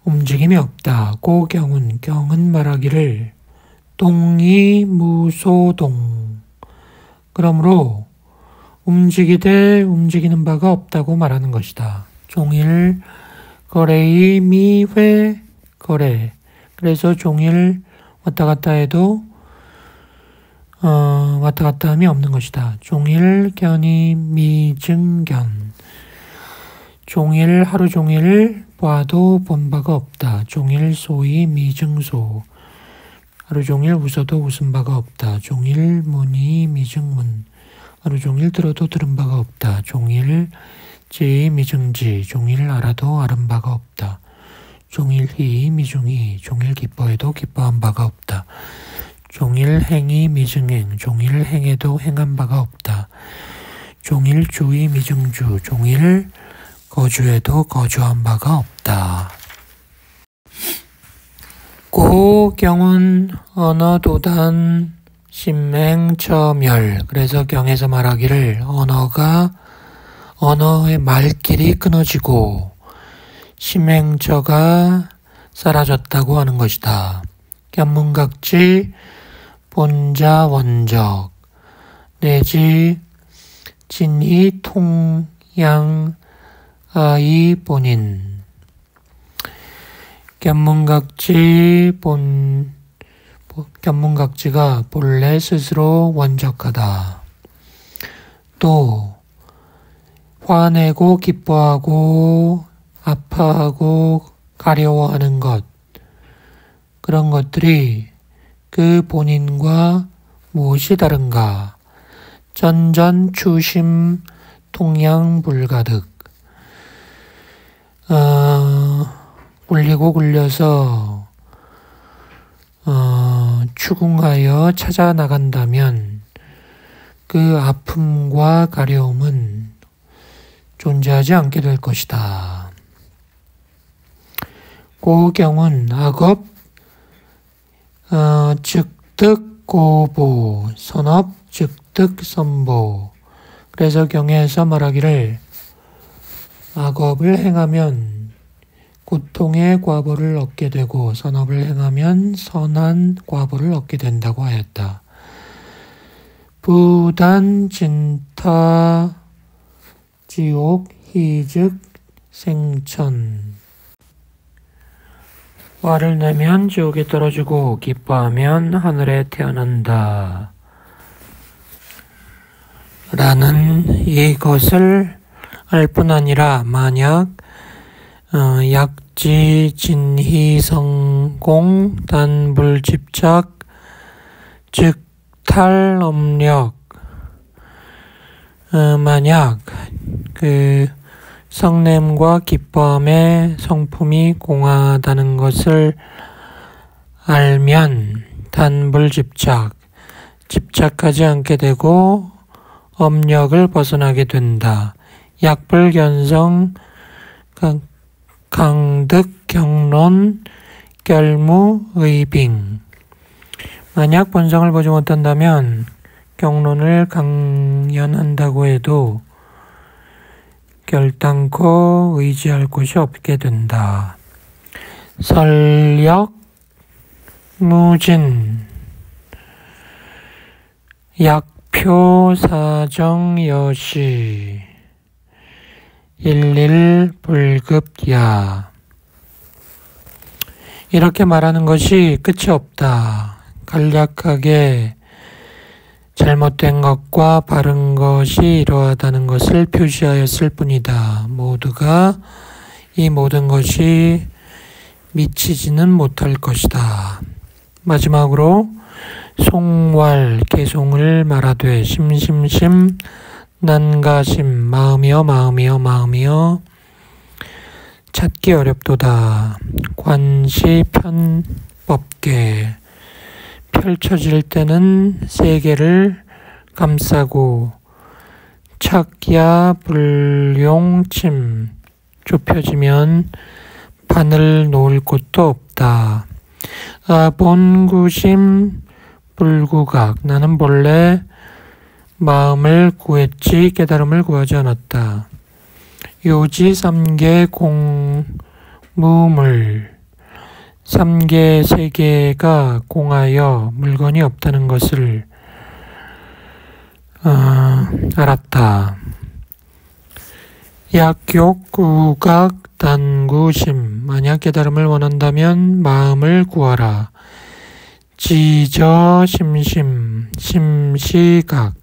움직임이 없다. 고경은. 경은 말하기를 동이 무소동. 그러므로 움직이되 움직이는 바가 없다고 말하는 것이다. 종일 거래의 미회 거래. 그래서 종일 왔다 갔다 해도 왔다 갔다 함이 없는 것이다. 종일 견이 미증견. 종일 하루 종일 봐도 본 바가 없다. 종일 소위 미증소. 하루 종일 웃어도 웃은 바가 없다. 종일 문이 미증문. 하루 종일 들어도 들은 바가 없다. 종일 지 미증지. 종일 알아도 알은 바가 없다. 종일 희 미중이. 종일 기뻐해도 기뻐한 바가 없다. 종일 행이 미증행. 종일 행해도 행한 바가 없다. 종일 주의 미증주. 종일 거주해도 거주한 바가 없다. 고경은 언어도단 심행처멸. 그래서 경에서 말하기를 언어의 말길이 끊어지고 심행처가 사라졌다고 하는 것이다. 견문각지 본자 원적 내지 진이 통양 아이 본인. 견문각지 견문각지가 본래 스스로 원적하다. 또 화내고 기뻐하고 아파하고 가려워하는 것, 그런 것들이 그 본인과 무엇이 다른가? 전전추심 통양불가득. 굴리고 굴려서 추궁하여 찾아 나간다면 그 아픔과 가려움은 존재하지 않게 될 것이다. 고경은 악업, 즉득 고보, 선업, 즉득 선보. 그래서 경에서 말하기를 악업을 행하면 고통의 과보를 얻게 되고 선업을 행하면 선한 과보를 얻게 된다고 하였다. 부단 진타 지옥 희즉 생천. 화를 내면 지옥에 떨어지고 기뻐하면 하늘에 태어난다. 라는 이것을 알 뿐 아니라 만약 약지 진희성공 단불집착 즉 탈엄력, 만약 그 성냄과 기뻐함의 성품이 공하다는 것을 알면 단불집착, 집착하지 않게 되고 엄력을 벗어나게 된다. 약불견성 강득 경론 결무 의빙. 만약 본성을 보지 못한다면 경론을 강연한다고 해도 결단코 의지할 곳이 없게 된다. 설력 무진 약표 사정 여시 일일 불급야. 이렇게 말하는 것이 끝이 없다. 간략하게 잘못된 것과 바른 것이 이러하다는 것을 표시하였을 뿐이다. 모두가 이 모든 것이 미치지는 못할 것이다. 마지막으로 송왈 개송을 말하되 심심심 난가심 마음이여 마음이여 마음이여 찾기 어렵도다. 관시 편법계 펼쳐질 때는 세계를 감싸고 착야 불용침 좁혀지면 바늘 놓을 곳도 없다. 본구심 불구각 나는 본래 마음을 구했지 깨달음을 구하지 않았다. 요지 삼계 공무물 삼계 세계가 공하여 물건이 없다는 것을 알았다. 약욕 구각 단구심 만약 깨달음을 원한다면 마음을 구하라. 지저 심심 심시각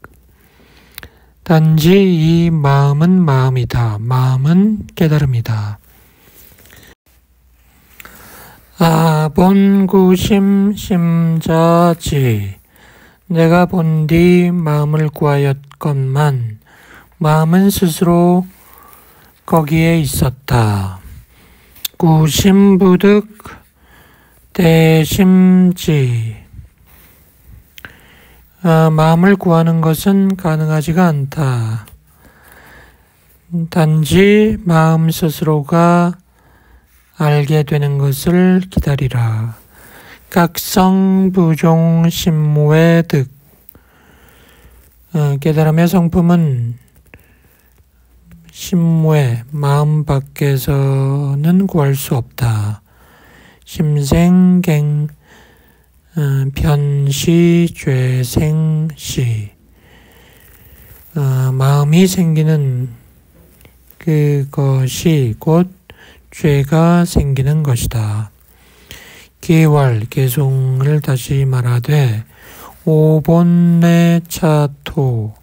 단지 이 마음은 마음이다. 마음은 깨달음이다. 본구심 심자지 내가 본디 마음을 구하였건만 마음은 스스로 거기에 있었다. 구심부득 대심지 마음을 구하는 것은 가능하지가 않다. 단지 마음 스스로가 알게 되는 것을 기다리라. 각성부종 심무의 득 깨달음의 성품은 심무의 마음 밖에서는 구할 수 없다. 심생갱 변시 죄생시 마음이 생기는 그것이 곧 죄가 생기는 것이다. 계월, 계송을 다시 말하되 오본내 차토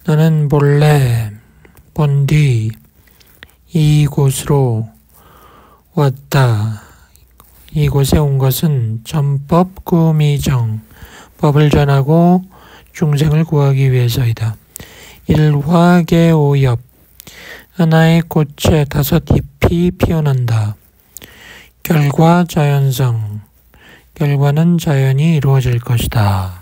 나는 본래 본뒤 이곳으로 왔다. 이곳에 온 것은 전법 구미정 법을 전하고 중생을 구하기 위해서이다. 일화계오엽 하나의 꽃에 5 잎이 피어난다. 결과 자연성 결과는 자연히 이루어질 것이다.